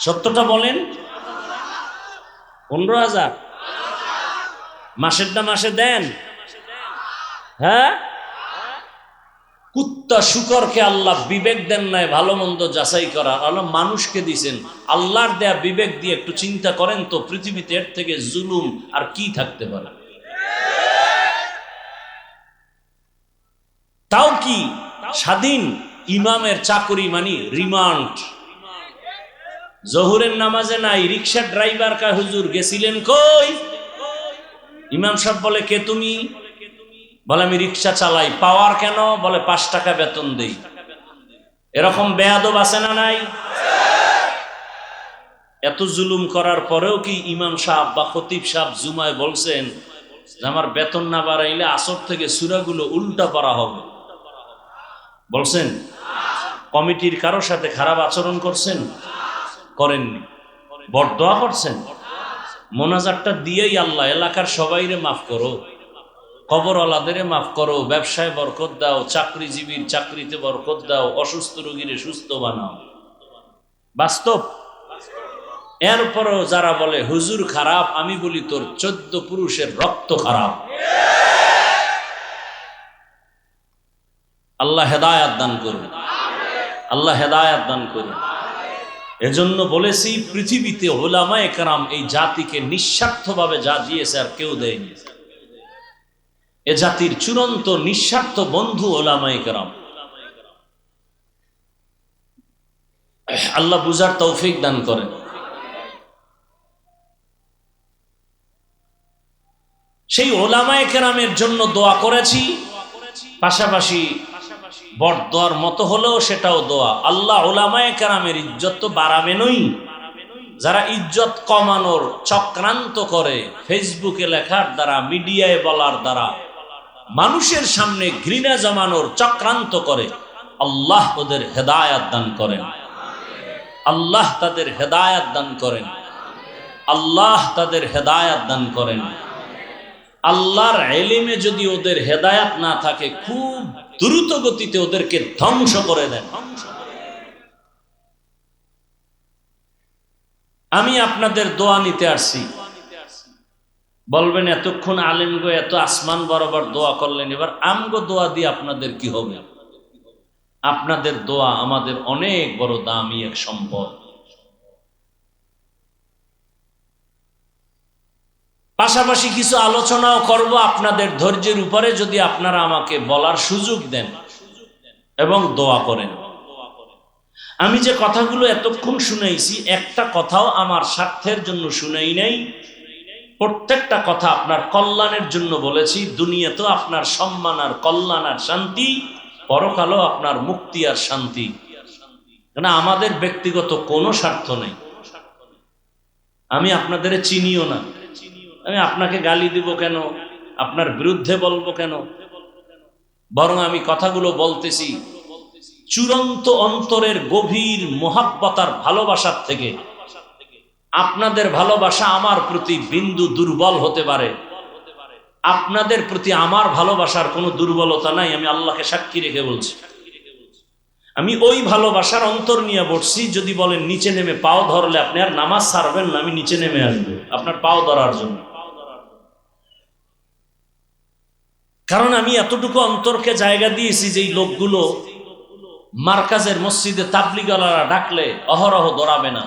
সত্যটা বলেন। 15,000। মাসেরটা মাসে দেন? হ্যাঁ, কুত্তা শুকরকে আল্লাহ বিবেক দেন নাই ভালো মন্দ যাচাই করা, আল্লাহ মানুষকে দিছেন। আল্লাহর দেয়া বিবেক দিয়ে একটু চিন্তা করেন তো, পৃথিবীতে এর থেকে জুলুম আর কি থাকতে পারে? তাও কি স্বাধীন ইমামের চাকরি মানে রিমান্ড। জহুরের নামাজে নাই, রিক্সা ড্রাইভার কা হুজুর গেছিলেন কই? ইমাম সাহেব বলে কে তুমি? বলে আমি রিক্সা চালাই। পাওয়ার কেন? বলে 5 টাকা বেতন দেই। এরকম বেয়াদব আছে না নাই? এত জুলুম করার পরেও কি ইমাম সাহেব বা খতিব সাহেব জুমায় বলছেন যে আমার বেতন না বাড়াইলে আসর থেকে সূরাগুলো উল্টা পড়া হবে? বলছেন? কমিটির কারোর সাথে খারাপ আচরণ করছেন? করেননি। বরদোয়া করছেন? মোনাজাতটা দিয়েই আল্লাহ এলাকার সবাইরে মাফ করো, কবরওয়ালাদের মাফ করো, ব্যবসায় বরকত দাও, চাকরিজীবীর চাকরিতে বরকত দাও, অসুস্থ রোগীরে সুস্থ বানাও। বাস্তব। এরপরও যারা বলে হুজুর খারাপ, আমি বলি তোর 14 পুরুষের রক্ত খারাপ। আল্লাহ হেদায়াত দান করুন, আল্লাহ হেদায়াত দান করুন। এজন্য বলেছি পৃথিবীতে উলামায়ে কেরাম এই জাতিকে নিঃস্বার্থভাবে যা দিয়েছে আর কেউ দেয়নি। এ জাতির চূড়ান্ত নিঃস্বার্থ বন্ধু উলামায়ে কেরাম। আল্লাহ বুঝার তৌফিক দান করেন। সেই উলামায়ে কেরামের জন্য দোয়া করেছি, পাশাপাশি বরদোয়ার মতো হলেও সেটাও দোয়া। আল্লাহ উলামায়ে কেরামের ইজ্জত তো বাড়াবেনই। যারা ইজ্জত কমানোর চক্রান্ত করে ফেসবুকে লেখার দ্বারা, মিডিয়ায় বলার দ্বারা, মানুষের সামনে ঘৃণা জমানোর চক্রান্ত করে, আল্লাহ ওদের হেদায়াত দান করেন, আল্লাহ তাদের হেদায়াত দান করেন, আল্লাহ তাদের হেদায়াত দান করেন। আল্লাহর ইলমে যদি ওদের হেদায়াত না থাকে, খুব দ্রুত গতিতে ওদেরকে ধ্বংস করে দেন। আমি আপনাদের দোয়া নিতে আসছি। বলবেন এতক্ষণ আলেমগো এত আসমান বরাবর দোয়া করলেন, এবার আমগো দোয়া দিয়ে আপনাদের কি হবে? আপনাদের দোয়া আমাদের অনেক বড় দামি এক সম্পদ। পাশাপাশি কিছু আলোচনাও করব আপনাদের ধৈর্যের উপরে, যদি আপনারা আমাকে বলার সুযোগ দেন এবং দোয়া করেন। আমি যে কথাগুলো এতক্ষণ শুনাইছি, একটা কথাও আমার স্বার্থের জন্য শুনাই নাই। প্রত্যেকটা কথা আপনার কল্যাণের জন্য বলেছি। দুনিয়াতেও আপনার সম্মান আর কল্যাণ আর শান্তি, পরকালও আপনার মুক্তি আর শান্তি। কেন আমাদের ব্যক্তিগত কোনো স্বার্থ নেই। আমি আপনাদের চিনিও না, আমি আপনাকে গালি দিব কেন, আপনার বিরুদ্ধে বলবো কেন? বরং আমি কথাগুলো বলতেছি চূড়ান্ত অন্তরের গভীর মোহাব্বত আর ভালোবাসার থেকে। আপনাদের ভালোবাসা আমার প্রতি বিন্দু দুর্বল হতে পারে, আপনাদের প্রতি আমার ভালোবাসার কোনো দুর্বলতা নাই। আমি আল্লাহকে সাক্ষী রেখে বলছি, আমি ওই ভালোবাসার অন্তর নিয়ে বসছি। যদি বলেন নিচে নেমে পাও ধরলে আপনি আর নামাজ ছাড়বেন না, আমি নিচে নেমে আসবো আপনার পাও ধরার জন্য। কারণ আমি এতটুকু অন্তরকে জায়গা দিয়েছি যে এই লোকগুলো মার্কাজের মসজিদে তাবলিগওয়ালারা ডাকলে অহরহ দৌড়াবে না,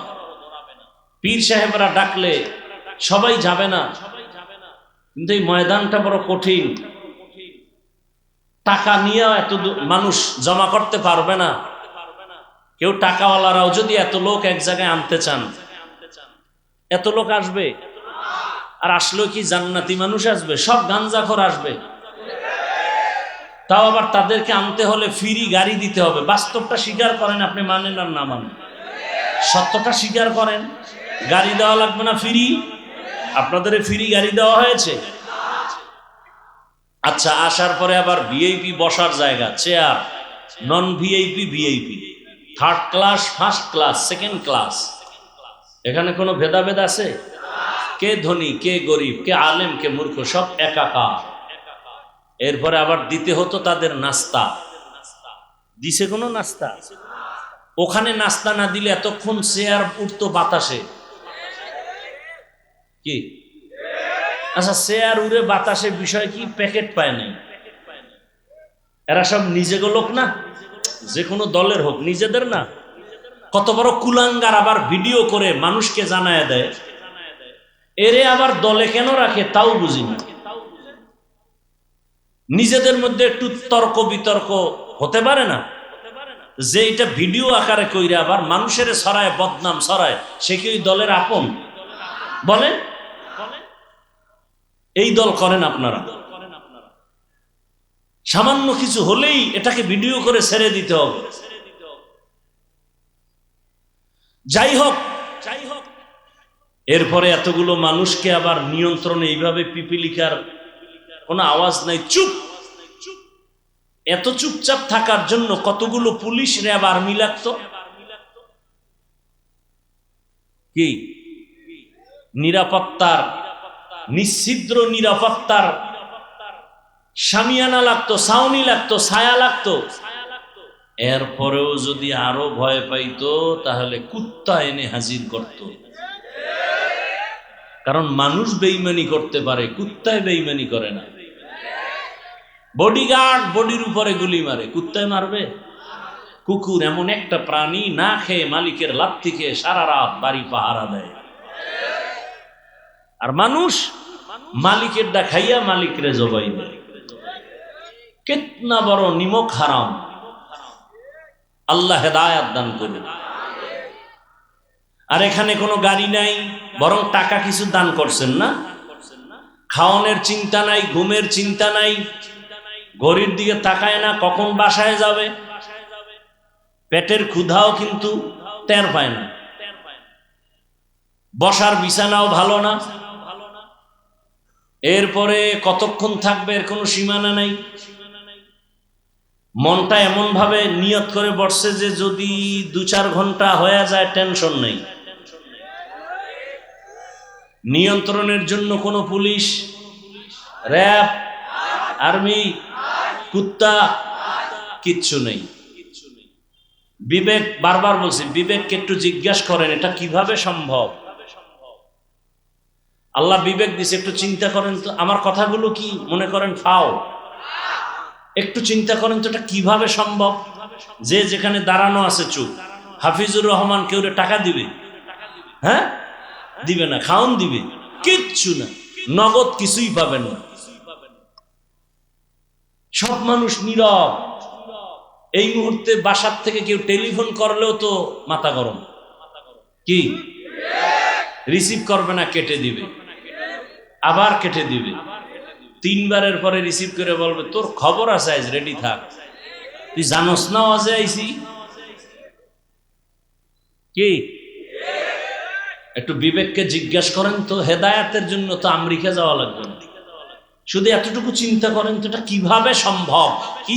পীর সাহেবরা ডাকলে সবাই যাবে না। কিন্তু এই ময়দানটা বড় কঠিন, টাকা নিয়ে এত মানুষ জমা করতে পারবে না। কেউ টাকাওয়ালারাও যদি এত লোক এক জায়গায় আনতে চান, এত লোক আসবে? আর আসলেও কি জান্নাতি মানুষ আসবে? সব গাঞ্জাখোর আসবে। তাও আবার তাদেরকে আনতে হলে ফ্রি গাড়ি দিতে হবে। বাস্তবটা স্বীকার করেন, আপনি মানেন আর না মানেন, সত্যটা স্বীকার করেন। গাড়ি দেওয়া লাগবে না, ফ্রি। আপনাদের ফ্রি গাড়ি দেওয়া হয়েছে? আচ্ছা, আসার পরে আবার ভিআইপি বসার জায়গা, chair, non VIP, VIP, third class, first class, second class, এখানে কোনো ভেদাভেদ আছে? কে ধনী, কে গরিব, কে আলেম, কে মূর্খ, সব একাকার। এরপরে আবার দিতে হতো তাদের নাস্তা। দিছে কোনো নাস্তা? ওখানে নাস্তা না দিলে এতক্ষণ চেয়ার উঠতো বাতাসে। কি? আচ্ছা, চেয়ার উড়ে বাতাসে, বিষয় কি? প্যাকেট পায় নাই। এরা সব নিজেগো লোক না, যে কোনো দলের হোক, নিজেদের না। কত বড় কুলাঙ্গার, আবার ভিডিও করে মানুষকে জানায় দেয়। এরে আবার দলে কেন রাখে তাও বুঝি না। নিজেদের মধ্যে একটু তর্ক বিতর্ক হতে পারে না? যে এটা ভিডিও আকারে কইরা আবার মানুষের ছড়ায়, বদনাম ছড়ায়, সে কি ওই দলের আপন? বলেন, এই দল করেন আপনারা। সামান্য কিছু হলেই এটাকে ভিডিও করে ছেড়ে দিতে হবে। যাই হোক, এরপরে এতগুলো মানুষকে আবার নিয়ন্ত্রণে এইভাবে পিপিলিকার কোনো আওয়াজ নাই, চুপ। এত চুপচাপ থাকার জন্য কতগুলো পুলিশ, র্যাব, আর্মি লাগতো। কি নিরাপত্তার, নিশ্ছিদ্র নিরাপত্তার শামিয়ানা লাগতো, ছাউনি লাগতো, ছায়া লাগতো। এরপরেও যদি আরো ভয় পাইতো তাহলে কুত্তা এনে হাজির করত। কারণ মানুষ বেঈমানি করতে পারে, কুত্তায় বেঈমানি করে না। বডিগার্ড বডির উপরে গুলি মারে, কুত্তায় মারবে? কুকুর এমন একটা প্রাণী, না খেয়ে মালিকের লাথি খেয়ে সারা রাত বাড়ি পাহারা দেয়। আর মানুষ মালিকের ডা খাইয়া মালিকরে জবাই দেয়। কিতনা বড় নিমক হারাম! আল্লাহ হেদায়াত দান করুন। আর এখানে কোনো গাড়ি নাই, বরং টাকা কিছু দান করছেন না? খাওয়ানোর চিন্তা নাই, ঘুমের চিন্তা নাই, ঘড়ির দিকে তাকায় না কখন বাসায় যাবে, পেটের ক্ষুধাও কিন্তু টের পায় না, বসার বিছানাও ভালো না, এরপরে কতক্ষণ থাকবে এর কোনো সীমানা নাই। মনটা এমন ভাবে নিয়ত করে বসছে যে যদি 2-4 ঘন্টা হয়ে যায় টেনশন নেই। নিয়ন্ত্রণের জন্য কোনো পুলিশ, র্যাব, আর্মি, কুত্তা কিচ্ছু নেই। বিবেক, বারবার বলছি, বিবেককে একটু জিজ্ঞাসা করেন এটা কিভাবে সম্ভব। আল্লাহ বিবেক দিছে, একটু চিন্তা করেন তো। আমার কথাগুলো কি মনে করেন ফাও? একটু চিন্তা করেন তো এটা কিভাবে সম্ভব। যে যেখানে দাঁড়ানো আছে চুপ। হাফিজুর রহমান কেউ টাকা দিবে? হ্যাঁ, দিবে না। খাওন দিবে? কিচ্ছু না, নগদ কিছুই পাবেন না। সব মানুষ নীরব। এই মুহূর্তে বাসার থেকে কেউ টেলিফোন করলেও তো মাথা গরম। কি রিসিভ করবে না, কেটে দিবে, আবার কেটে দিবে। 3 বারের পরে রিসিভ করে বলবে তোর খবর আছে, আজ রেডি থাক, তুই জানোস না আজে আইছি। কি একটু বিবেককে জিজ্ঞাসা করেন তো, হেদায়াতের জন্য তো আমেরিকা যাওয়া লাগবে না। শুধু এতটুকু চিন্তা করেন তো এটা কিভাবে সম্ভব।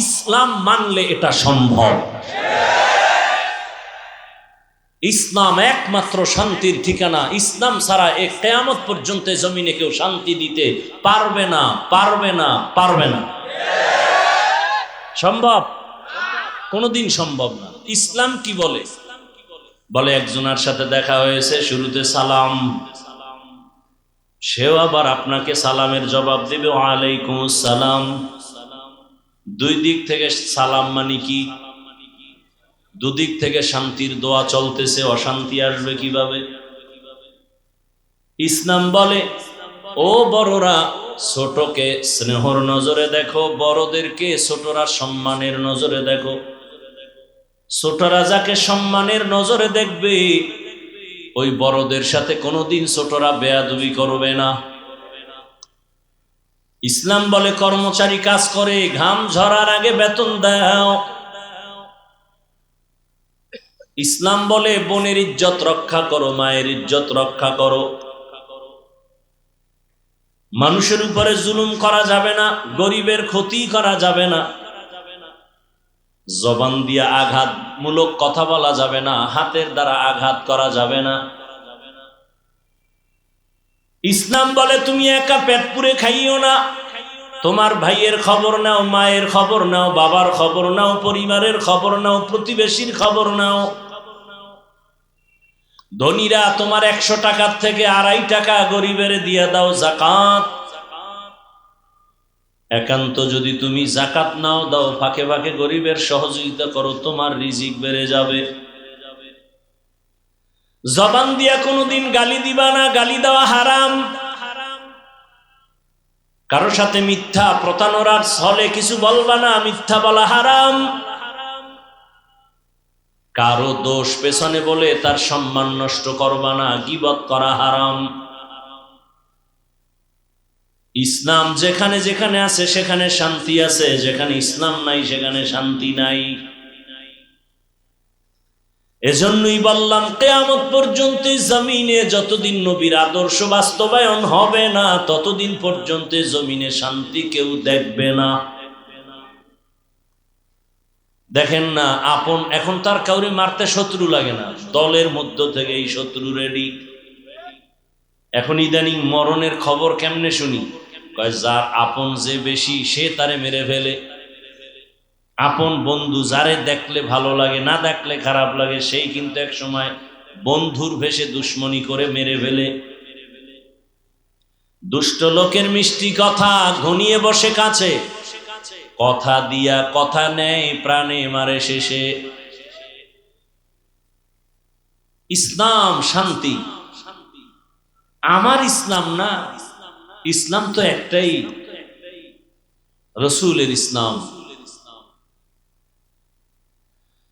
ইসলাম মানলে এটা সম্ভব। ইসলাম একমাত্র শান্তির ঠিকানা। ইসলাম ছাড়া এই কিয়ামত পর্যন্ত জমিনে কেউ শান্তি দিতে পারবে না, পারবে না, পারবে না। সম্ভব? কোনোদিন সম্ভব না। ইসলাম কি বলে? বলে একজনের সাথে দেখা হয়েছে, শুরুতে সালাম, সেও আবার আপনাকে সালামের জবাব দিবে ওয়ালাইকুম আসসালাম। 2 দিক থেকে সালাম মানে কি? দুদিক থেকে শান্তির দোয়া চলতেছে, অশান্তি আসবে কিভাবে? ইসলাম বলে, ও বড়রা, ছোটকে স্নেহর নজরে দেখো, বড়দেরকে ছোটরা সম্মানের নজরে দেখো। ছোটরা যাকে সম্মানের নজরে দেখবে, ওই বড়দের সাথে কোনোদিন ছোটরা বেয়াদবি করবে না। ইসলাম বলে, কর্মচারী কাজ করে, ঘাম ঝরার আগে বেতন দাও। ইসলাম বলে, বোনের ইজ্জত রক্ষা করো, মায়ের ইজ্জত রক্ষা করো। মানুষের উপরে জুলুম করা যাবে না, গরিবের ক্ষতি করা যাবে না, জবান দিয়ে আঘাতমূলক কথা বলা যাবে না, হাতের দ্বারা আঘাত করা যাবে না। ইসলাম বলে, তুমি একা পেট পুরে খাইও না, তোমার ভাইয়ের খবর নাও, মায়ের খবর নাও, বাবার খবর নাও, পরিবারের খবর নাও, প্রতিবেশীর খবর নাও। ধনীরা তোমার 100 টাকার থেকে 2.5 টাকা গরিবের দিয়ে দাও যাকাত। একান্ত যদি তুমি যাকাত নাও দাও, ফাঁকে ফাঁকে গরিবের সহযোগিতা করো, তোমার রিজিক বেড়ে যাবে। জবান দিয়া কোনোদিন গালি দিবা না, গালি দেওয়া হারাম। কারো সাথে মিথ্যা প্রতারণার ছলে কিছু বলবা না, মিথ্যা বলা হারাম। কারো দোষ পেছনে বলে তার সম্মান নষ্ট করবা না, গীবত করা হারাম। ইসলাম যেখানে যেখানে আছে সেখানে শান্তি আছে, যেখানে ইসলাম নাই সেখানে শান্তি নাই। এজন্যই বললাম, কিয়ামত পর্যন্ত জমিনে যতদিন নবীর আদর্শ বাস্তবায়ন হবে না, ততদিন পর্যন্ত জমিনে শান্তি কেউ দেখবে না। দেখেন না, আপন এখন তার কাউরে মারতে শত্রু লাগে না, দলের মধ্য থেকে এই শত্রু রেডি। এখন ইদানিং মরণের খবর কেমনে শুনি, যার আপন যে বেশি সে তারে মেরে ফেলে। আপন বন্ধু যারে দেখলে ভালো লাগে, না দেখলে খারাপ লাগে, সেই কিন্তু এক সময় বন্ধুর ভেষে দুশ্মনী করে মেরে ফেলে। দুষ্ট লোকের মিষ্টি কথা ঘনিয়ে বসে কাছে, কথা দিয়া কথা নেয়, প্রাণে মারে শেষে। ইসলাম শান্তি, আমার ইসলাম না, ইসলাম তো একটাই, রসুলের ইসলাম।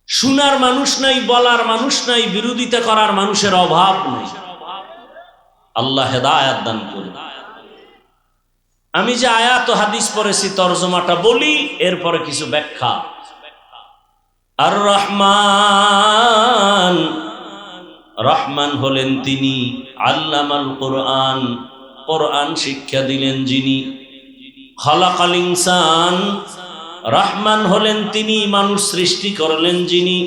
শোনার মানুষ নাই, বলার মানুষ নাই, বিরোধিতা করার মানুষের অভাব নেই। আল্লাহ হেদায়েত দান করুন। আমি যে আয়াত ও হাদিস পড়েছি তরজমাটা বলি, এরপরে কিছু ব্যাখ্যা। আর রহমান, রহমান হলেন তিনি, আল্লামাল কোরআন, কোরআন শিক্ষা দিলেন যিনি। খালাকাল ইনসান, রহমান হলেন তিনি, মানুষ সৃষ্টি করলেন যিনি।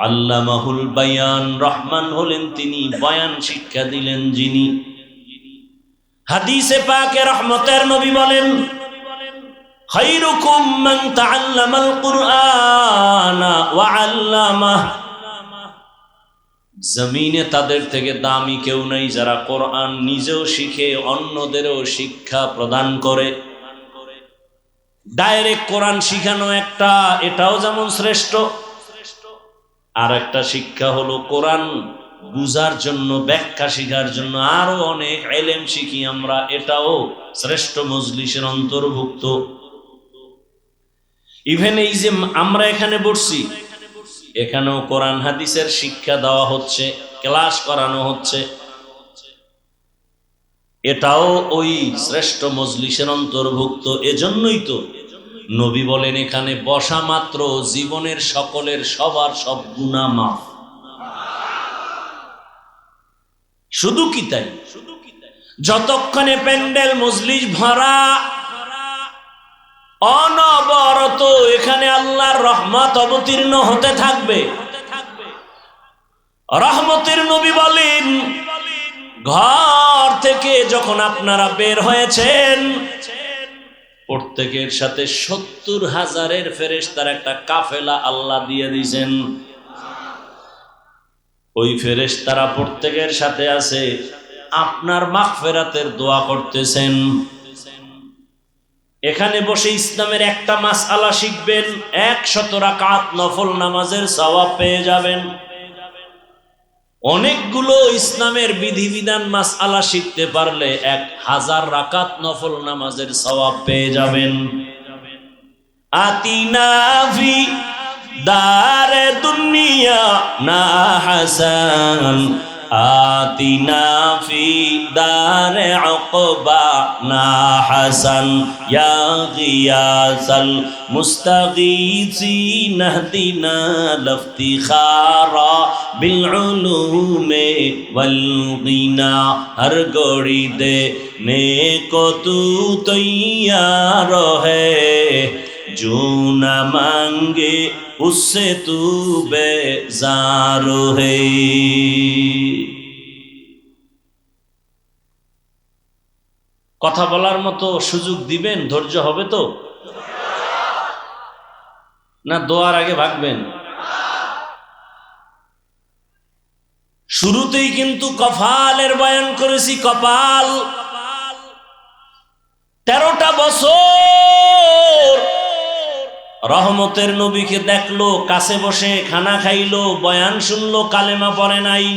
আল্লামাহুল বায়ান, রহমান হলেন তিনি, বয়ান শিক্ষা দিলেন যিনি। হাদিসে পাকে রহমতের নবী বলেন, খায়রুকুম মান তাআল্লামাল কুরআনা ওয়া আল্লামাহ। জমিনে তাদের থেকে দামি কেউ নাই যারা কোরআন নিজেও শিখে অন্যদেরও শিক্ষা প্রদান করে। ডাইরেক্ট কোরআন শিখানো একটা, এটাও যেমন শ্রেষ্ঠ, আর একটা শিক্ষা হলো কোরআন বুঝার জন্য, ব্যাখ্যা শিখার জন্য আরো অনেক ইলম শিখি আমরা, এটাও শ্রেষ্ঠ মজলিসের অন্তর্ভুক্ত। ইভেন এই যে আমরা এখানে বসছি, এখানেও কোরআন হাদিসের শিক্ষা দেওয়া হচ্ছে, ক্লাস করানো হচ্ছে, এটাও ওই শ্রেষ্ঠ মজলিসের অন্তর্ভুক্ত। এজন্যই তো নবী বলেন, এখানে বসা মাত্র জীবনের সকলের সবার সব গুনাহ মাফ। শুধু কি তাই, যতক্ষণে প্যান্ডেল মজলিস ভরা, অনবরত এখানে আল্লাহর রহমত অবতীর্ণ হতে থাকবে। রহমতের নবী বলেন, ঘর থেকে যখন আপনারা বের হয়েছেন, প্রত্যেকের সাথে 70,000 ফেরেশতার একটা কাফেলা আল্লাহ দিয়ে দিয়েছেন। ওই ফেরেশতারা প্রত্যেকের সাথে আছে, আপনার মাগফিরাতের দোয়া করতেছেন। এখানে বসে ইসলামের একটা মাসআলা শিখবেন, 100 রাকাত নফল নামাজের সওয়াব পেয়ে যাবেন। অনেকগুলো ইসলামের বিধিবিধান মাসআলা শিখতে পারলে 1000 রাকাত নফল নামাজের সওয়াব পেয়ে যাবেন। আতিনা ফি দারে দুনিয়া না হাসান, আতিনা ফি দারে উকবা না হাসান, ইয়া গিয়াসাল মুস্তাগীসিন ইহদিনা লিফতিখারা বিল উলুমে ওয়াল গিনা। হর গড়ি দে নেকো তু তৈয়ার है, जो न मांगे उससे तू बेजार है। কথা বলার মতো সুযোগ দিবেন, ধৈর্য হবে তো, না দোয়ার আগে ভাগবেন? শুরুতেই কিন্তু কপালের বয়ান করেছি। কপাল 13টা বছর রহমতের নবীকে দেখলো, কাছে বসে খানা খাইলো, বয়ান শুনলো, কালেমা পড়ে নাই।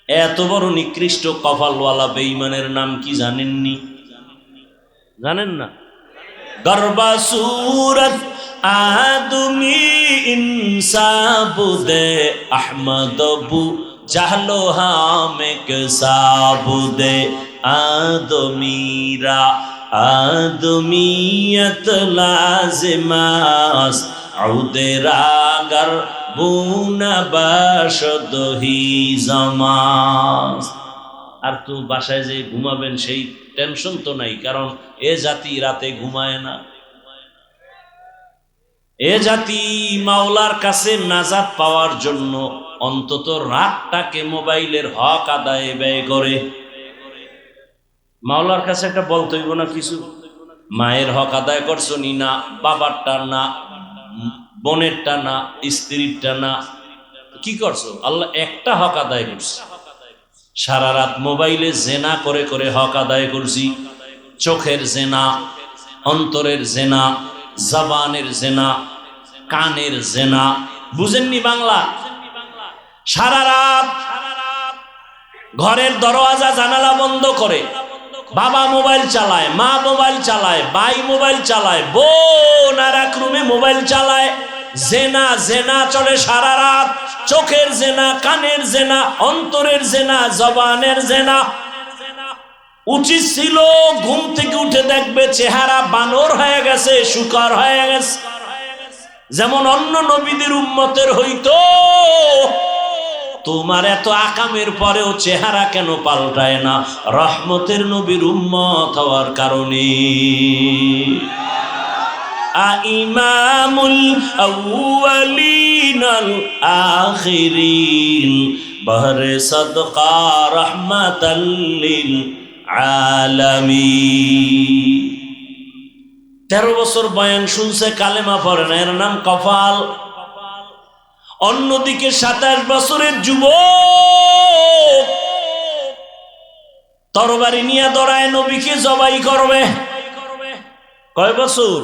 এত বড় নিকৃষ্ট কপালওয়ালা বেঈমানের নাম কি জানেননি? জানেন না? গরবা সুরত আদমি ইনসাবুদে আহমদবু জাহলো হামেক সাবুদে আদমিরা আদমিয়ত লাজিমাস আউদেরাগার বুনা বাসদহি জামাস। আর তো বাসায় যে ঘুমাবেন সেই টেনশন তো নাই, কারণ এ জাতি রাতে ঘুমায় না। এ জাতি মাওলার কাছে নাজাত পাওয়ার জন্য অন্তত রাতটাকে মোবাইলের হক আদায়ে ব্যয় করে। মাওলার কাছে একটা বলতে হইব না কিছু, মায়ের হক আদায় করছো নি? না। বাবারটা না, বোনেরটা না, স্ত্রীরটা না, কি করছো? আল্লাহ একটা হক আদায় করছে। সারা রাত মোবাইলে জেনা করে করে হক আদায় করছি। চোখের জেনা, অন্তরের জেনা, জবানের জেনা, কানের জেনা। বুঝেননি বাংলা? সারা রাত ঘরের দরওয়াজা জানালা বন্ধ করে বাবা মোবাইল চালায়, মা মোবাইল চালায়, ভাই মোবাইল চালায়, বোন আর এক রুমে মোবাইল চালায়। জেনা জেনা চলে সারা রাত। চোখের জেনা, কানের জেনা, অন্তরের জেনা, জবানের জেনা। উচিত ছিল ঘুম থেকে উঠে দেখবে চেহারা বানর হয়ে গেছে, শুকর হয়ে গেছে, যেমন অন্য নবীদের উম্মতের হইতো। তোমার এত আকামের পরেও চেহারা কেন পাল্টায় না? রহমতের নবীর উম্মত হওয়ার কারণে। ইমামুল আউয়ালিন আল আখিরিন বহরে সদকা রহমাতাল লিল আলামিন। 13 বছর বয়ান শুনছে, কালেমা পড়ে না, এর নাম কপাল। অন্যদিকে 27 বছরের যুবক তরবারি নিয়ে দৌড়ায়, নবীকে জবাই করবে। কয় বছর?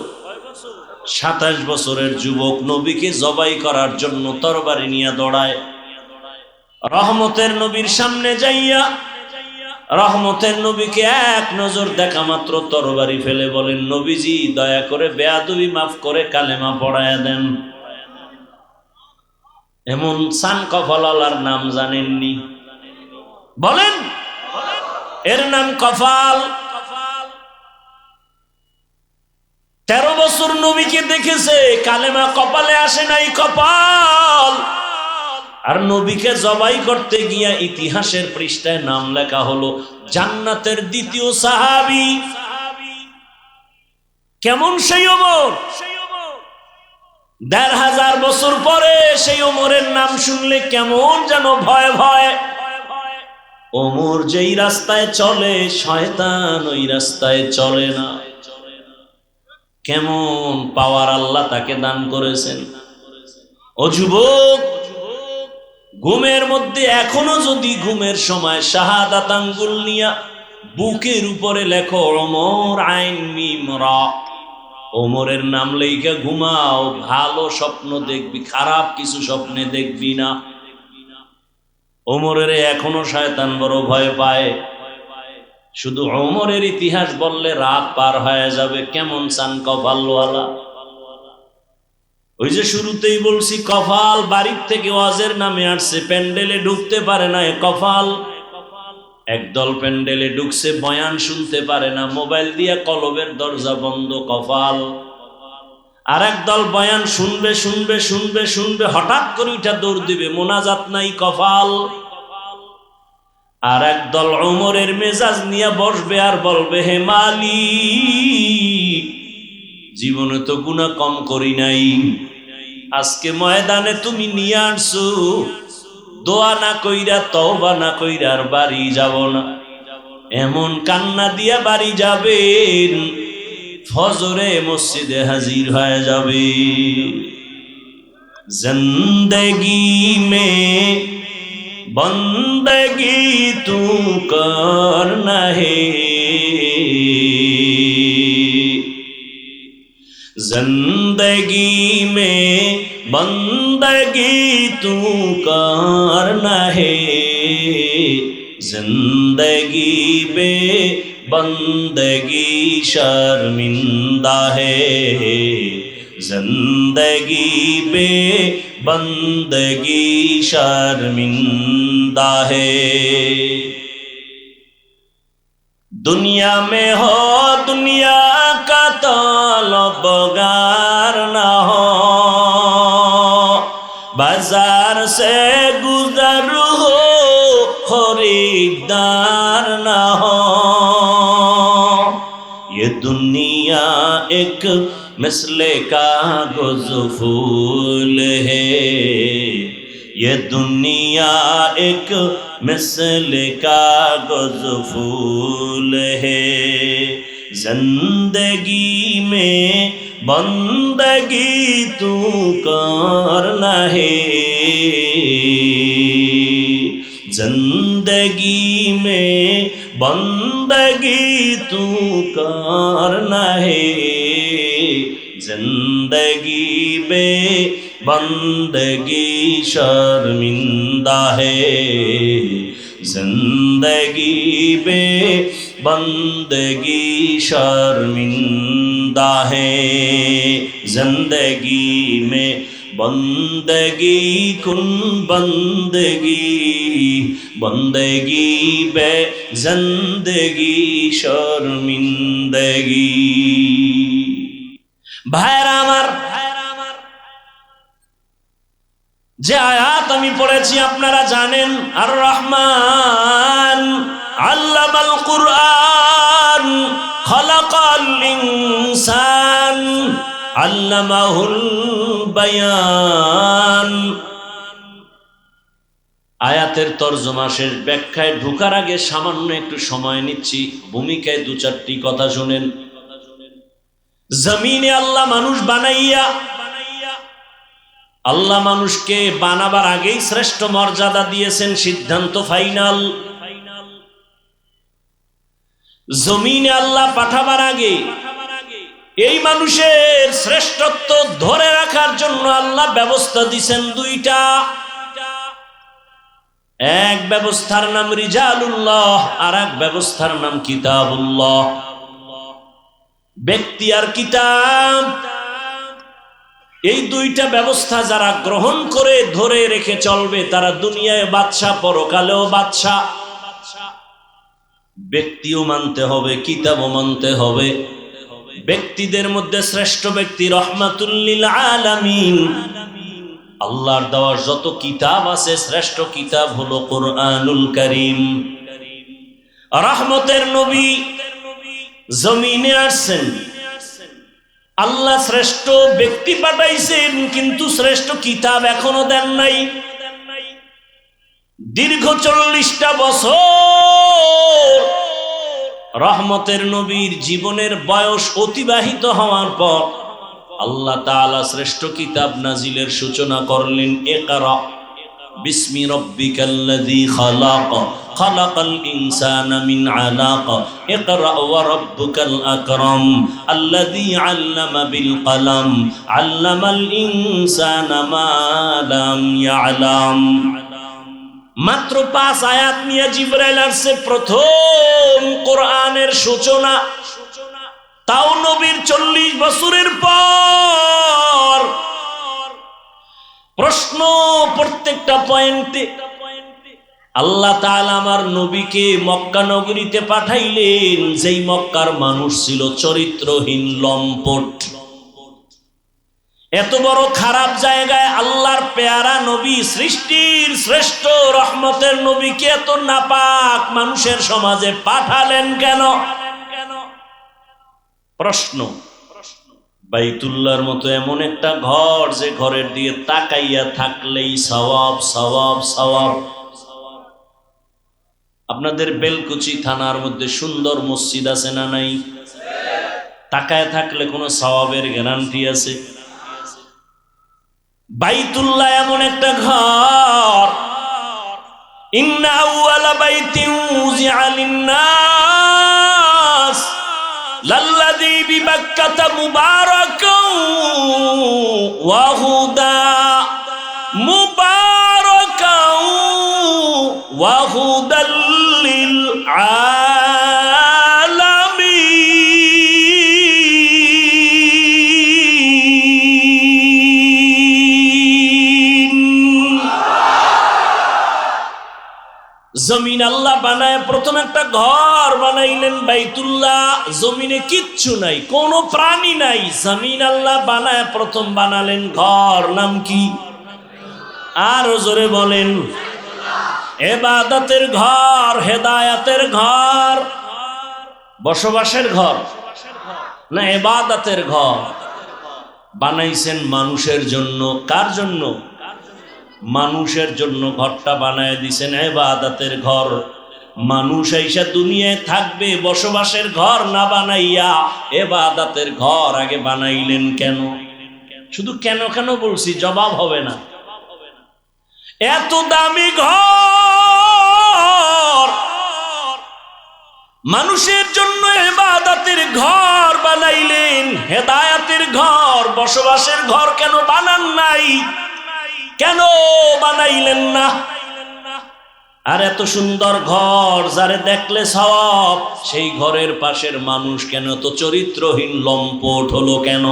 27 বছরের যুবক নবীকে জবাই করার জন্য তরবারি নিয়ে দৌড়ায়। রহমতের নবীর সামনে যাইয়া রহমতের নবীকে এক নজর দেখা মাত্র তরবারি ফেলে বলেন, নবীজি দয়া করে বেয়াদবি মাফ করে কালেমা পড়ায়া দেন। এমন সান কপালার নাম জানেননি? বলেন, এর নাম কপাল। 13 বছর নবীকে দেখেছে, কালেমা কপালে আসে নাই, কপাল। আর নবীকে জবাই করতে গিয়া ইতিহাসের পৃষ্ঠায় নাম লেখা হলো জান্নাতের দ্বিতীয় সাহাবী। কেমন সেই ওমর! 1500 বছর পরে সেই ওমরের নাম শুনলে কেমন যেন ভয় ভয়। ওমর যেই রাস্তায় চলে, শয়তান ওই রাস্তায় চলে না। কেমন পাওয়ার আল্লাহ তাকে দান করেছেন। ও যুবক, ঘুমের মধ্যে এখনো যদি ঘুমের সময় শাহাদাত আঙ্গুল নিয়া বুকের উপরে লেখো ওমর আইন মিম রা। ওমরের নাম লেখা ঘুমাও, ভালো স্বপ্ন দেখবি, খারাপ কিছু স্বপ্নে দেখবি না। ওমরের এখনো শয়তান বড় ভয় পায়। শুধু ওমরের ইতিহাস বললে রাত পার হয়ে যাবে। কেমন চান কপালওয়ালা? ওই যে শুরুতেই বলছি, কপাল বাড়ির থেকে ওয়াজের নামে আসছে, প্যান্ডেলে ঢুকতে পারে না, কপাল। একদল প্যান্ডেলে ঢুকছে, বয়ান শুনতে পারে না, মোবাইল দিয়ে কলবের দরজা বন্ধ, কপাল। আর একদল বয়ান শুনবে শুনবে শুনবে শুনবে, হঠাৎ করে এটা দৌড় দিবে, মোনাজাত নাই, কপাল। আর একদল ওমরের মেজাজ নিয়ে বসবে আর বলবে, হে মালিক, জীবনে তো গুনাহ কম করি নাই, আজকে ময়দানে তুমি নিয়ে আসছো, দোয়া না কইরা তওবা না কইরা আর বাড়ি যাব না। এমন কান্না দিয়া বাড়ি যাবেন, ফজরে মসজিদে হাজির হয়ে যাবে। জিন্দেগি মে বন্দগি তু করনা হে, जिंदगी में बंदगी तू करना है, जिंदगी में बंदगी शर्मिंदा है, जिंदगी में बंदगी शर्मिंदा है। दुनिया में हो दुनिया का तलबगार ना हो, बाजार से गुजर हो खरीदार ना हो। ये दुनिया एक मिसले कागज फूल है, ये दुनिया एक मिसल कागज फूल है, जिंदगी में बंदगी तू करना है, जिंदगी में बंदगी तू करना है, जिंदगी में बंदगी शर्मिंदा है, जिंदगी में बंदगी शर्मिंदा है, जिंदगी में बंदगी कुन बंदगी, बंदगी बे जिंदगी शर्मिंदगी। भाईरा আমার, যে আয়াত আমি পড়েছি আপনারা জানেন, আর রহমান আল্লামাল কুরআন খালাকাল ইনসান আল্লামাহুল বায়ান। আয়াতের তরজমা শেষ, ব্যাখ্যায় ঢোকার আগে সামান্য একটু সময় নিচ্ছি, ভূমিকায় দু চারটি কথা শুনেন। জমিনে আল্লাহ মানুষ বানাইয়া, আল্লাহ মানুষকে বানাবার আগেই শ্রেষ্ঠ মর্যাদা দিয়েছেন, সিদ্ধান্ত ফাইনাল। জমিনে আল্লাহ পাঠাবার আগে এই মানুষের শ্রেষ্ঠত্ব ধরে রাখার জন্য আল্লাহ ব্যবস্থা দিয়েছেন দুইটা। এক ব্যবস্থার নাম রিজালুল্লাহ, আর এক ব্যবস্থার নাম কিতাবুল্লাহ। ব্যক্তি আর কিতাব, এই দুইটা ব্যবস্থা যারা গ্রহণ করে ধরে রেখে চলবে, তারা দুনিয়ায় বাদশা, পরকালেও বাদশা। ব্যক্তিও মানতে হবে, কিতাবও মানতে হবে। ব্যক্তিদের মধ্যে শ্রেষ্ঠ ব্যক্তি রহমাতুল লিল আলামিন। আল্লাহর দেওয়া যত কিতাব আছে, শ্রেষ্ঠ কিতাব হলো কোরআনুল কারীম। রহমতের নবী জমিনে আসছেন, আল্লাহ শ্রেষ্ঠ ব্যক্তি পাঠাইছেন, কিন্তু শ্রেষ্ঠ কিতাব এখনো দেন নাই। দীর্ঘ 40টা বছর রহমতের নবীর জীবনের বয়স অতিবাহিত হওয়ার পর আল্লাহ তাআলা শ্রেষ্ঠ কিতাব নাজিলের সূচনা করলেন। ইকরা বিসমি রাব্বিকাল্লাযী খালাক, খালাকাল ইনসানা মিন আলাক ইকরা ওয়া রাব্বুকাল আকরাম আল্লাযী আল্লামা বিল কলম আল্লামাল ইনসানা মা লাম ইয়ালাম। মাত্র 5 আয়াত নিয়ে জিবরাইল আসছে, প্রথম কোরআনের সূচনা, তাও নবীর 40 বছরের পর। প্রশ্ন প্রত্যেকটা পয়েন্টে। আল্লাহ তাআলা আমার নবীকে মক্কা নগরীতে পাঠাইলেন, যেই মক্কার মানুষ ছিল চরিত্রহীন, লম্পট। এত বড় খারাপ জায়গায় আল্লাহর পেয়ারা নবী, সৃষ্টির শ্রেষ্ঠ রহমতের নবীকে এত নাপাক মানুষের সমাজে পাঠালেন কেন? প্রশ্ন। বাইতুল্লাহর মতো এমন একটা ঘর, যে ঘরের দিকে তাকাইয়া থাকলেই সওয়াব সওয়াব সওয়াব। আপনাদের বেলকুচি থানার মধ্যে সুন্দর মসজিদ আছে না নাই? তাকায় থাকলে কোনো সওয়াবের গ্যারান্টি আছে? বাইতুল্লাহ এমন একটা ঘর, ইন্না আউয়ালা বাইতিন উযিআ লিন-নাস লাল্লাযী বিবাক্কাতা মুবারাকান ওয়া হুদা মুবারাকান ওয়া হুদাল লিল জমিন আল্লাহ বানায় প্রথম একটা ঘর বানাইলেন বাইতুল্লাহ। জমিনে কিচ্ছু নাই, কোনো প্রাণী নাই, জমিন আল্লাহ বানায় প্রথম বানালেন ঘর। নাম কি? আর জোরে বলেন। ইবাদতের ঘর, হেদায়েতের ঘর, বসবাসের ঘর না ইবাদতের ঘর বানাইছেন মানুষের জন্য। কার জন্য? মানুষের জন্য ঘরটা বানায় দিছেন ইবাদতের ঘর। মানুষ আইসা দুনিয়ায় থাকবে, বসবাসের ঘর না বানাইয়া ইবাদতের ঘর আগে বানাইলেন কেন? শুধু কেন কেন বলছি, জবাব হবে না। এত দামি ঘর, মানুষের জন্য ইবাদতের ঘর বানাইলেন, হেদায়েতের ঘর, বসবাসের ঘর কেন বানান নাই? কেন বানাইলেন না? আর এত সুন্দর ঘর, যারে দেখলে সওয়াব, সেই ঘরের পাশের মানুষ কেন তো চরিত্রহীন, লম্পট হলো কেন?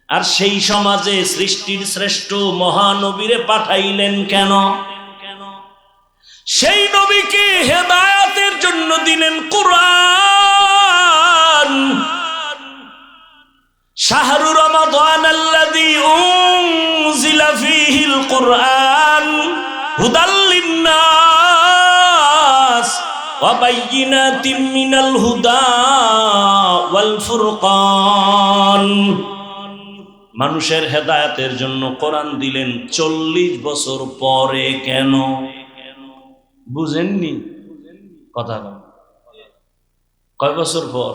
আর সেই সমাজে সৃষ্টির শ্রেষ্ঠ মহানবীরে পাঠাইলেন কেন? সেই নবীকে হেদায়েতের জন্য দিলেন কুরআন। শাহরু রমাদান আল্লাযী উনজিলা ফীহিল কুরআন হুদাল লিন-নাস ওয়া বাইয়িনাতিম মিনাল হুদা ওয়াল ফুরকান। মানুষের হেদায়েতের জন্য কোরআন দিলেন 40 বছর পরে। কেন? বুঝেননি কথা? কয় বছর পর?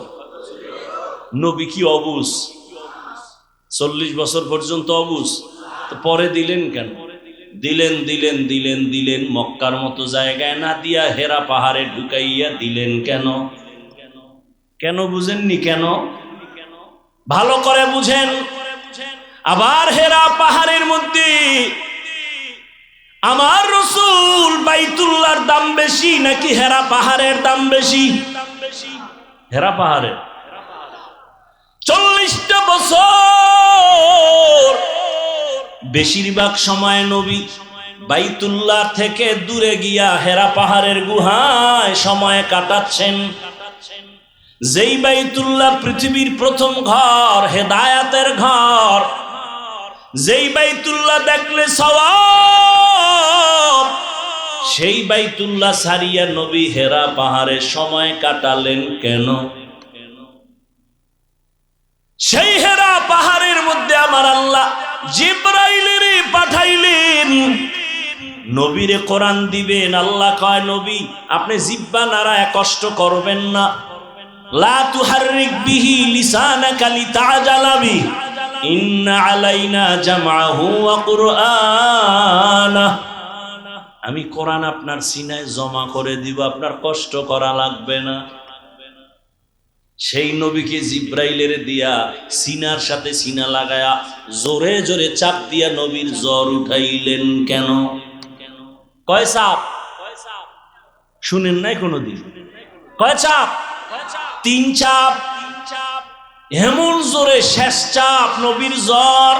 নবী কি অবুঝ? 40 বছর পর্যন্ত অবুঝ, তো পরে দিলেন কেন? দিলেন দিলেন দিলেন দিলেন মক্কার মতো জায়গায় না দিয়া হেরা পাহাড়ে ঢুকাইয়া দিলেন কেন? কেন বুঝেননি? কেন? ভালো করে বুঝেন। আবার হেরা পাহাড়ের মধ্যে আমার রাসূল, বাইতুল্লাহর দাম বেশি নাকি হেরা পাহাড়ের দাম বেশি? হেরা পাহাড়ের। 40টা বছর বেশিরভাগ সময় নবী বাইতুল্লাহ থেকে দূরে গিয়া হেরা পাহাড়ের গুহায় সময় কাটাচ্ছেন। যেই বাইতুল্লাহ পৃথিবীর প্রথম ঘর, হেদায়েতের ঘর, যেই বাইতুল্লাহ দেখলে সওয়াব, সেই বাইতুল্লাহ সারিয়া নবী হেরা পাহাড়ে সময় কাটালেন কেন? সেই হেরা পাহাড়ের মধ্যে আমার আল্লাহ জিবরাইলের পাঠাইলেন, নবীরে কোরআন দিবেন। আল্লাহ কয়, নবী আপনি জিহ্বা নাড়ায় কষ্ট করবেন না। লা তুহাররিক বিহি লিসানাকা লিতাজালা বিহি ইন্না আলাইনা জামআহু ওয়া কুরআনা। আমি কোরআন আপনার সিনায় জমা করে দিব, আপনার কষ্ট করা লাগবে না। সেই নবীকে জিব্রাইলের দিয়া সিনার সাথে সিনা লাগায়া জোরে জোরে চাপ দিয়া নবীর জ্বর উঠাইলেন কেন? কয় চাপ? শুনেন নাই কোনদিন? কয় চাপ? 3 চাপ। এমন জোরে শেষ চাপ, নবীর জ্বর।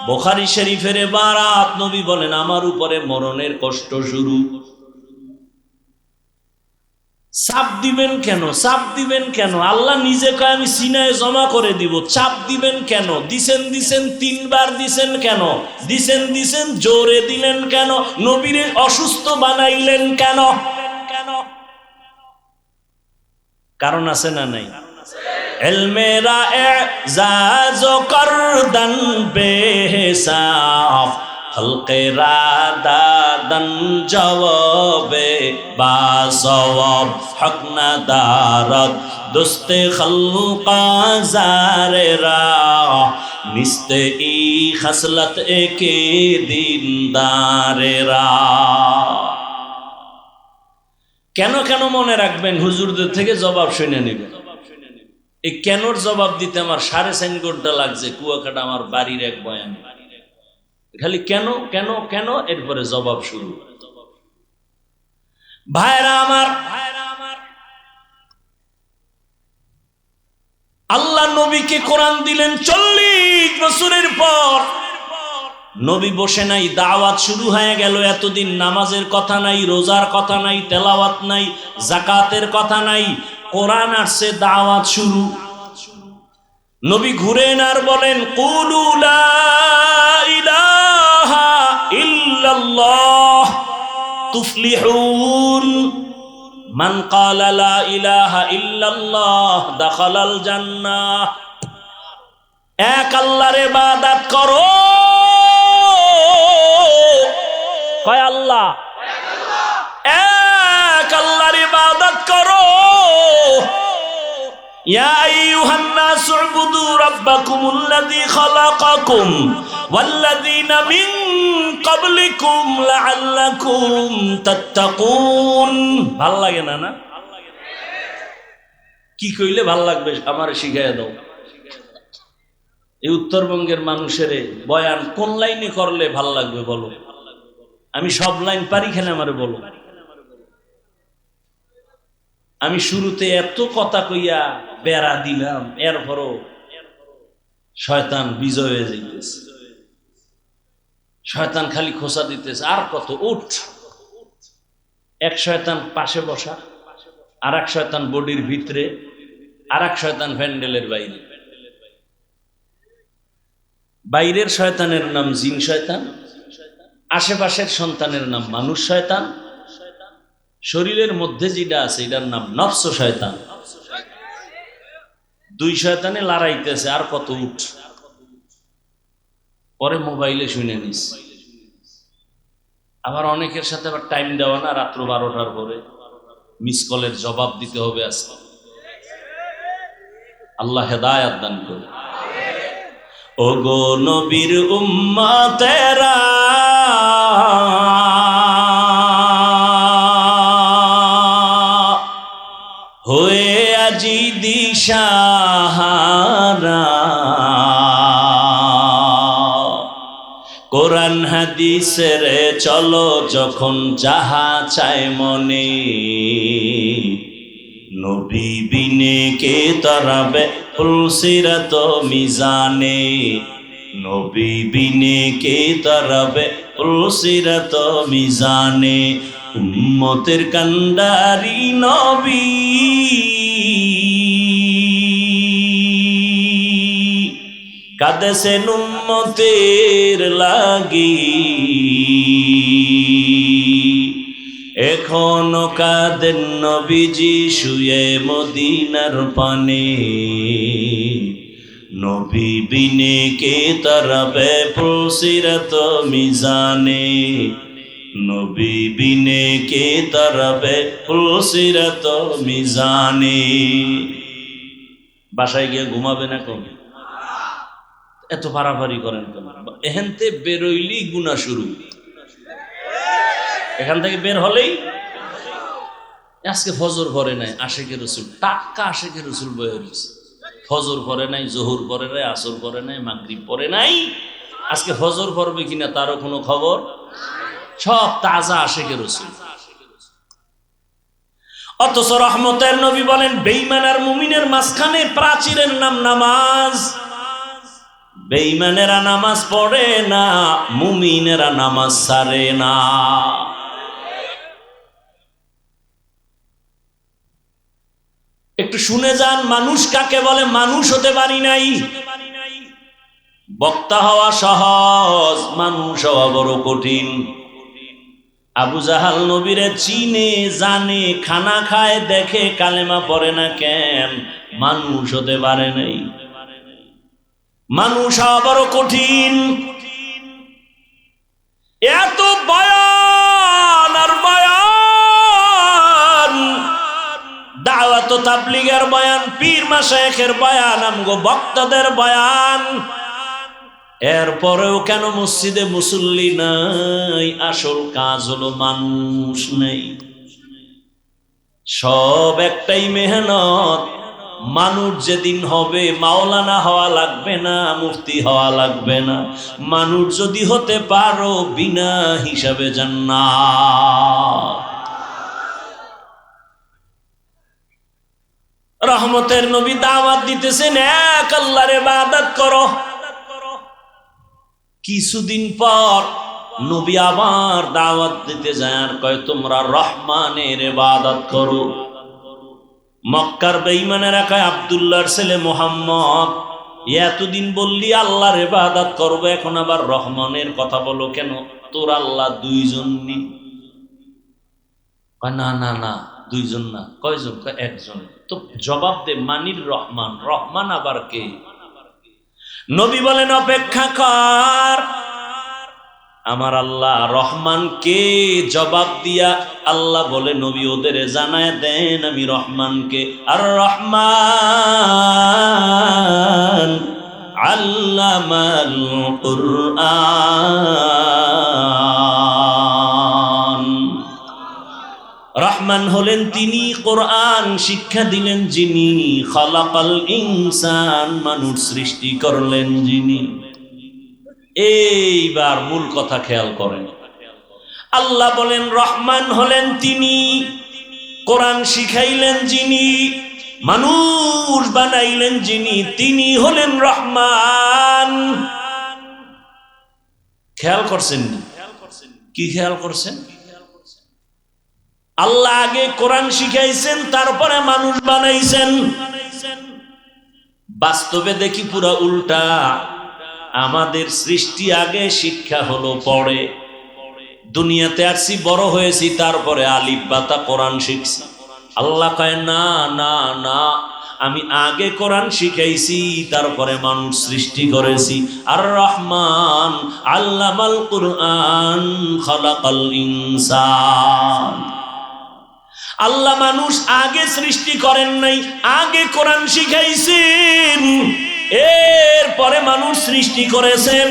বুখারী শরীফের ইবারাত, নবী বলেন আমার উপরে মরণের কষ্ট শুরু। চাপ দিবেন কেন? চাপ দিবেন কেন? আল্লাহ নিজে কয় আমি সিনায় জমা করে দিব। চাপ দিবেন কেন? দিছেন 3 বার দিছেন কেন? দিছেন জোরে দিলেন কেন? নবীরে অসুস্থ বানাইলেন কেন? কারণ আছে না নাই? ইলমেরা এজাজ করদন বেহিসাব, খলকেরা দাদন জওয়াবে বাসওয়াব, হক না দারদ দুস্তে খলকা জারেরা, নিস্তে ই খসলত একে দিনদারেরা। কেন কেন মনে রাখবেন, হুজুরদের থেকে জবাব শুনে নেবেন। এই কেনর জবাব দিতে আমার 4.5 ঘন্টা লাগছে, কুয়াকাটা আমার বাড়ির এক বয়ান। খালি কেন কেন কেন, এরপরে জবাব শুরু। ভাইরা আমার, আল্লাহ নবীকে কোরআন দিলেন 40 বছরের পর। নবী বসে নাই, দাওয়াত শুরু হয়ে গেল। এতদিন নামাজের কথা নাই, রোজার কথা নাই, তেলাওয়াত নাই, যাকাতের কথা নাই, কোরআন আসছে, দাওয়াত শুরু। নবী ঘুরেন আর বলেন কুলু লা ইলাহা ইল্লাল্লাহ তুফলিহুন, মান ক্বালা লা ইলাহা ইল্লাল্লাহ দাখালাল জান্নাহ। এক আল্লাহর ইবাদত করো। কয় আল্লাহ? এক আল্লাহর ইবাদত করো। ইয়া আইয়ুহান নাসু উবুদু রাব্বাকুমুল্লাযী খালাকাকুম ওয়াল্লাযীনা মিন ক্বাবলিকুম লাআল্লাকুম তাত্তাকুন। ভাল লাগে না? না কি কইলে ভাল লাগবে আমারে শিখাইয়া দাও। এই উত্তরবঙ্গের মানুষের বয়ান কোন লাইনে করলে ভাল লাগবে বলো? আমি সব লাইন পারি, খেলে আমারে বলো। আমি শুরুতে এত কথা কইয়া বেড়া দিলাম, এরপরও শয়তান বিজয় হয়ে যাইতেছে। শয়তান খালি খোঁচা দিতেছে, আর কত উঠ। এক শয়তান পাশে বসা, আর এক শয়তান বডির ভিতরে, আর এক শয়তান প্যান্ডেলের বাইরে। বাইরের শয়তানের নাম জিন শয়তান, আশেপাশের সন্তানের নাম মানুষ শয়তান, শরীরের মধ্যে যেটা আছে এটার নাম নফস শয়তান। 2 শয়তানে লড়াইতেছে, আর কত উঠ। পরে মোবাইলে শুনে নিস। আবার অনেকের সাথে আবার টাইম দেওয়া না, রাত্র 12টার পরে মিস কলের জবাব দিতে হবে আজকে। আল্লাহ হেদায়েত দান করে। ও গো নবীর উম্মতেরা, হয়ে আজি দিশাহারা, কোরআন হাদিসের চলো যখন যাহা চায় মনে, নবী বিনে কে তরাবে পুলসিরাত মিজানে, নবী বিনে কে তরাবে পুলসিরাত মিজানে। উম্মতের কান্ডারি নবী, কাঁদেছেন উম্মতের লাগি, এখনো কাঁদেন নবীজি শুয়ে মদিনার পানে, নবী বিনে কে তরাবে পুলসিরাত মিজানে, নবী বিনে কে তরাবে পুলসিরাত মিজানে। বাসায় গিয়ে ঘুমাবে না কবে? এত পারাপারি করেন কেন? এহেনতে বেরোইলি গুনাহ শুরু। এখান থেকে বের হলেই আজকে ফজর পড়ে নাই, আশেকে রসুল, টাটকা আশেকে রসুল বয়ে রয়েছে। ফজর পড়ে নাই, জোহর পড়ে নাই, আসর পড়ে নাই, মাগরিব পড়ে নাই, আজকে ফজর পড়বে কিনা তারও কোনো খবর। সব তাজা আশেকে রসুল। অথচ রহমতের নবী বলেন বেঈমান আর মুমিনের মাঝখানে প্রাচীরের নাম নামাজ। বেঈমানেরা নামাজ পড়ে না, মুমিনেরা নামাজ ছাড়ে না। একটু শুনে যান, মানুষ কাকে বলে? মানুষ হতে পারি নাই। বক্তা হওয়া সহজ, মানুষ হওয়া বড় কঠিন। আবু জাহাল নবীরে চিনে জানে, খানা খায় দেখে, কালেমা পড়ে না কেন? মানুষ হতে পারে নাই। মানুষ হওয়া বড় কঠিন। এত বয়ান আর বয়ান, দাওয়াত তাবলীগের বয়ান, পীর মাশায়েখের বয়ান, আমগো বক্তাদের বয়ান, এরপরেও কেন মসজিদে মুসল্লি নাই? আসল কাজ হলো মানুষ নেই। সব একটাই মেহনত। মানুষ যেদিন হবে, মাওলানা হওয়া লাগবে না, মুফতি হওয়া লাগবে না। মানুষ যদি হতে পারো, বিনা হিসাবে জান্নাত। রহমতের নবী দাওয়াত দিতেছেন, এক আল্লাহর ইবাদত করো। কিছুদিন পর নবী আবার দাওয়াত দিতে যায়, আর কয় তোমরা রহমানের ইবাদত করো। মক্কার বেঈমানেরা কয় আব্দুল্লাহর ছেলে মুহাম্মদ, এতদিন বললি আল্লাহর ইবাদত করবো, এখন আবার রহমানের কথা বলো কেন? তোর আল্লাহ দুইজন নি? না না না, দুইজন না। কয়জন? একজন। তো জবাব দে, মানির রহমান, রহমান আবার কে? নবী বলেন অপেক্ষা কর, আমার আল্লাহ রহমান কে? জবাব দিয়া আল্লাহ বলে নবী ওদের জানায় দেন আমি রহমানকে। আর রহমান আল্লামাল কুরআন। রহমান হলেন তিনি, কোরআন শিক্ষা দিলেন যিনি, খালাকাল ইনসান, মানুষ সৃষ্টি করলেন যিনি। এইবার মূল কথা খেয়াল করেন, আল্লাহ বলেন রহমান হলেন তিনি, কোরআন শিখাইলেন যিনি, মানুষ বানাইলেন যিনি, তিনি হলেন রহমান। খেয়াল করছেন? কি খেয়াল করছেন? আল্লাহ আগে কোরআন শিখাইছেন, তারপরে মানুষ বানাইছেন। বাস্তবে দেখি পুরা উল্টা। আমাদের সৃষ্টি আগে, শিক্ষা হলো পরে। দুনিয়াতে আসছি, বড় হয়েছি, তারপরে আলিফ বাতা কোরআন শিখছি। আল্লাহ কয় না না না, আমি আগে কোরআন শিখাইছি, তারপরে মানুষ সৃষ্টি করেছি। আর রহমান আল্লামাল কুরআন খালাকাল ইনসান। আল্লাহ মানুষ আগে সৃষ্টি করেন নাই, আগে কোরআন শিখাইছেন, এরপরে মানুষ সৃষ্টি করেছেন।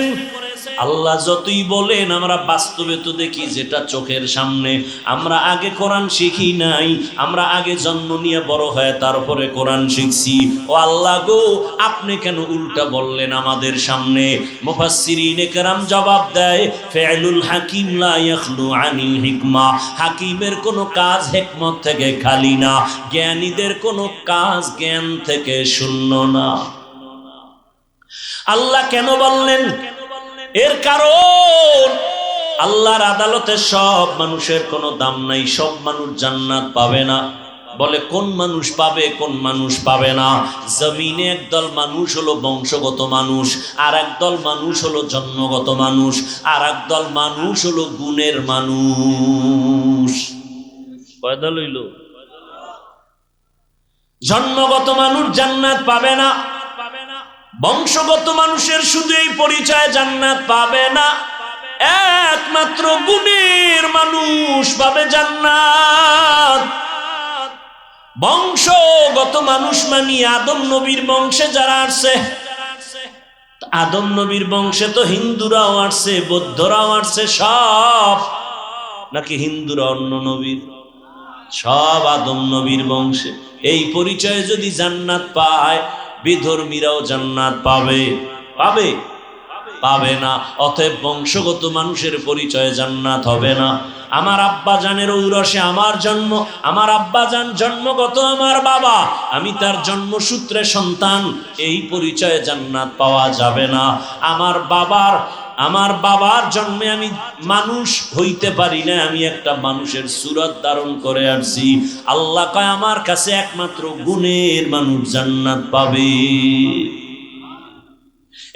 আল্লাহ যতই বলেন, আমরা বাস্তবে তো দেখি যেটা চোখের সামনে। আমরা আগে কোরআন শিখি নাই, আমরা আগে জন্ম নিয়ে বড় হয়ে তারপরে কোরআন শিখছি। ও আল্লাহ গো, আপনি কেন উল্টা বললেন আমাদের সামনে? মুফাসসিরিনে কেরাম জবাব দেয়, ফি'লুল হাকিম লা ইয়াখলু আনিল হিকমা। হাকিমের কোনো কাজ হিকমত থেকে খালি না, জ্ঞানীদের কোনো কাজ জ্ঞান থেকে শূন্য না। আল্লাহ কেন বললেন? এর কারণ আল্লাহর আদালতে সব মানুষের কোনো দাম নাই, সব মানুষ জান্নাত পাবে না। বলে কোন মানুষ পাবে, কোন মানুষ পাবে না? জমিনে একদল মানুষ হলো বংশগত মানুষ, আর একদল মানুষ হলো জন্মগত মানুষ, আর একদল মানুষ হলো গুণের মানুষ। কয় দল হইল? জন্মগত মানুষ জান্নাত পাবে না, বংশগত মানুষের শুধু এই পরিচয়, জান্নাত পাবে না। একমাত্র গুণের মানুষ পাবে জান্নাত। বংশগত মানুষ মানে আদম নবীর বংশে যারা আসছে। আদম নবীর বংশে তো হিন্দুরাও আসছে, বৌদ্ধরাও আসছে, সব। নাকি হিন্দুরা অন্য নবীর? সব আদম নবীর বংশে। এই পরিচয়ে যদি জান্নাত পায়, বিধর্মীরাও জান্নাত পাবে? পাবে? পাবে না। অতএব বংশগত মানুষের পরিচয়ে জান্নাত হবে না। আমার আব্বা জানের ঔরসে আমার জন্ম, আমার আব্বা জান জন্মগত আমার বাবা, আমি তার জন্মসূত্রে সন্তান, এই পরিচয়ে জান্নাত পাওয়া যাবে না। আমার বাবার জন্মে আমি মানুষ হইতে পারি না, আমি একটা মানুষের সুরত ধারণ করে আসছি। আল্লাহ কয় আমার কাছে একমাত্র গুণের মানুষ জান্নাত পাবে।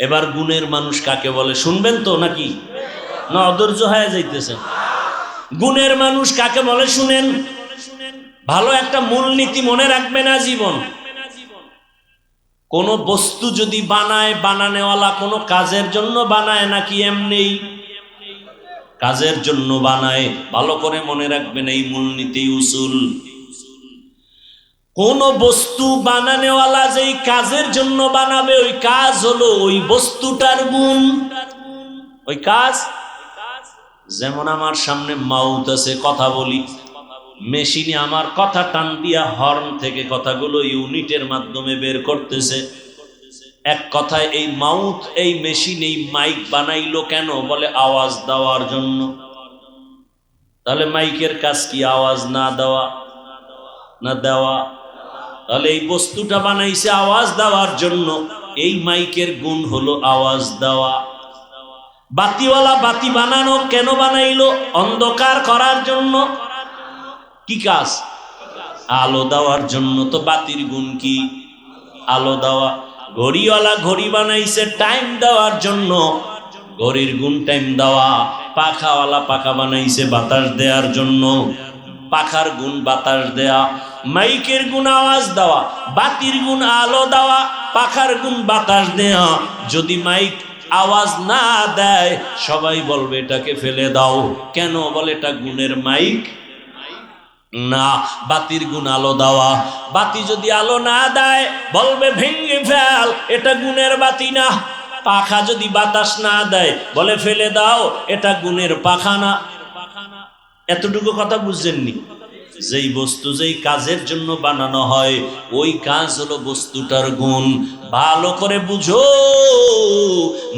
এবার গুণের মানুষ কাকে বলে শুনবেন তো, নাকি না অধৈর্য হয়ে যাইতেছেন? গুণের মানুষ কাকে বলে শুনেন। ভালো একটা মূলনীতি মনে রাখবেন আজীবন। কোন বস্তু যদি বানায়, বানানেওয়ালা কোনো কাজের জন্য বানায় নাকি এমনি? কাজের জন্য বানায়। ভালো করে মনে রাখবেন এই মূলনীতি উসুল। কোন বস্তু বানানেওয়ালা যেই কাজের জন্য বানাবে, ওই কাজ হলো ওই বস্তুটার গুণ, ওই কাজ। যেমন আমার সামনে মাউথ আছে, কথা বলি, মেশিনে আমার কথা টান দিয়া হর্ন থেকে কথাগুলো ইউনিটের মাধ্যমে বের করতেছে। এক কথায় এই মাউথ, এই মেশিন, এই মাইক বানাইলো কেন? বলে আওয়াজ দেওয়ার জন্য। তাহলে মাইকের কাজ কি? আওয়াজ না দেওয়া না দেওয়া? তাহলে এই বস্তুটা বানাইছে আওয়াজ দেওয়ার জন্য, এই মাইকের গুণ হলো আওয়াজ দেওয়া। বাতিওয়ালা বাতি বানানো কেন বানাইলো? অন্ধকার করার জন্য। কি কাজ? আলো দেওয়ার জন্য। তো বাতির গুণ কি? আলো দেওয়া। ঘড়িওয়ালা ঘড়ি বানাইছে টাইম দেওয়ার জন্য, ঘড়ির গুণ টাইম দেওয়া। পাখাওয়ালা পাখা বানাইছে বাতাস দেওয়ার জন্য, পাখার গুণ বাতাস দেয়া। মাইকের গুণ আওয়াজ দেওয়া, বাতির গুণ আলো দেওয়া, পাখার গুণ বাতাস দেয়া। যদি মাইক আওয়াজ না দেয়, সবাই বলবে এটাকে ফেলে দাও। কেন? বলে এটা গুণের মাইক না। বাতির গুণ আলো দেওয়া। বাতি যদি আলো না দেয়, বলবে ভেঙে ফেল, এটা গুণের বাতি না। পাখা যদি বাতাস না দেয়, বলে ফেলে দাও, এটা গুণের পাখা না। এতটুকু কথা বুঝছেননি? যেই বস্তু যেই কাজের জন্য বানানো হয়, ওই কাজ হলো বস্তুটার গুণ। ভালো করে বুঝো।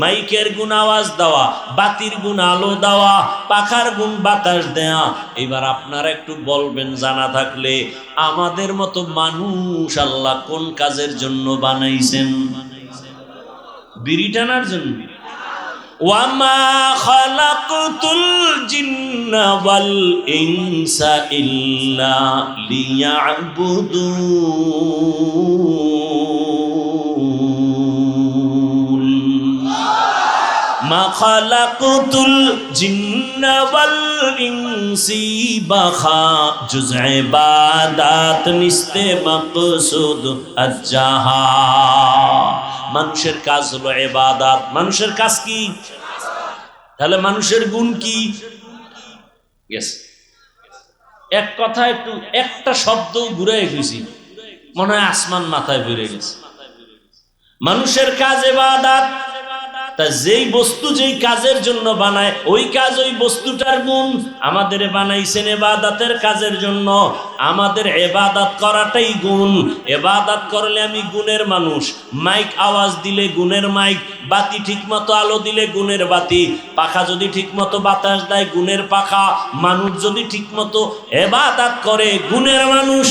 মাইকের গুণ আওয়াজ দেওয়া, বাতির গুণ আলো দেওয়া, পাখার গুণ বাতাস দেয়া। এবার আপনারা একটু বলবেন জানা থাকলে, আমাদের মতো মানুষ আল্লাহ কোন কাজের জন্য বানাইছেন? বিড়ি টানার জন্য। ওয়ামা খালাকতুল জিন্না ওয়াল ইনসা ইল্লা লিয়াবুদুন। মা খালাকতুল জিন্না ওয়াল ইনসি বাখা জুজ ইবাদাত নিস্তে মাকসুদ আজ্জাহা। মানুষের কাজ হলো ইবাদত। মানুষের কাজ কি? তাহলে মানুষের গুণ কি? এক কথা একটু একটা শব্দ ঘুরে গেছি, মনে হয় আসমান মাথায় বেড়ে গেছে। মানুষের কাজ ইবাদত। তা যেই বস্তু যেই কাজের জন্য বানায়, ওই কাজ ওই বস্তুটার গুণ। আমাদের বানাইছেন ইবাদতের কাজের জন্য, আমাদের ইবাদত করাটাই গুণ। ইবাদত করলে আমি গুণের মানুষ। মাইক আওয়াজ দিলে গুণের মাইক, বাতি ঠিকমতো আলো দিলে গুণের বাতি, পাখা যদি ঠিকমতো বাতাস দেয় গুণের পাখা, মানুষ যদি ঠিকমতো ইবাদত করে গুণের মানুষ।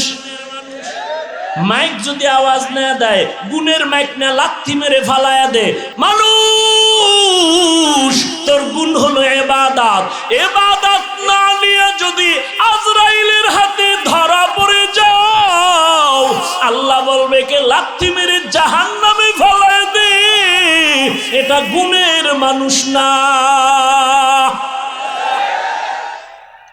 মাইক যদি আওয়াজ না দেয়, গুণের মাইক না লাথি মেরে ফালায়া দে। মানুষ তোর গুণ হলো ইবাদত। ইবাদত না নিয়ে যদি আজরাইলের হাতে ধরা পড়ে যাও, আল্লাহ বলবে কে লাথি মেরে জাহান্নামে ফালায়া দে। এটা গুণের মানুষ না।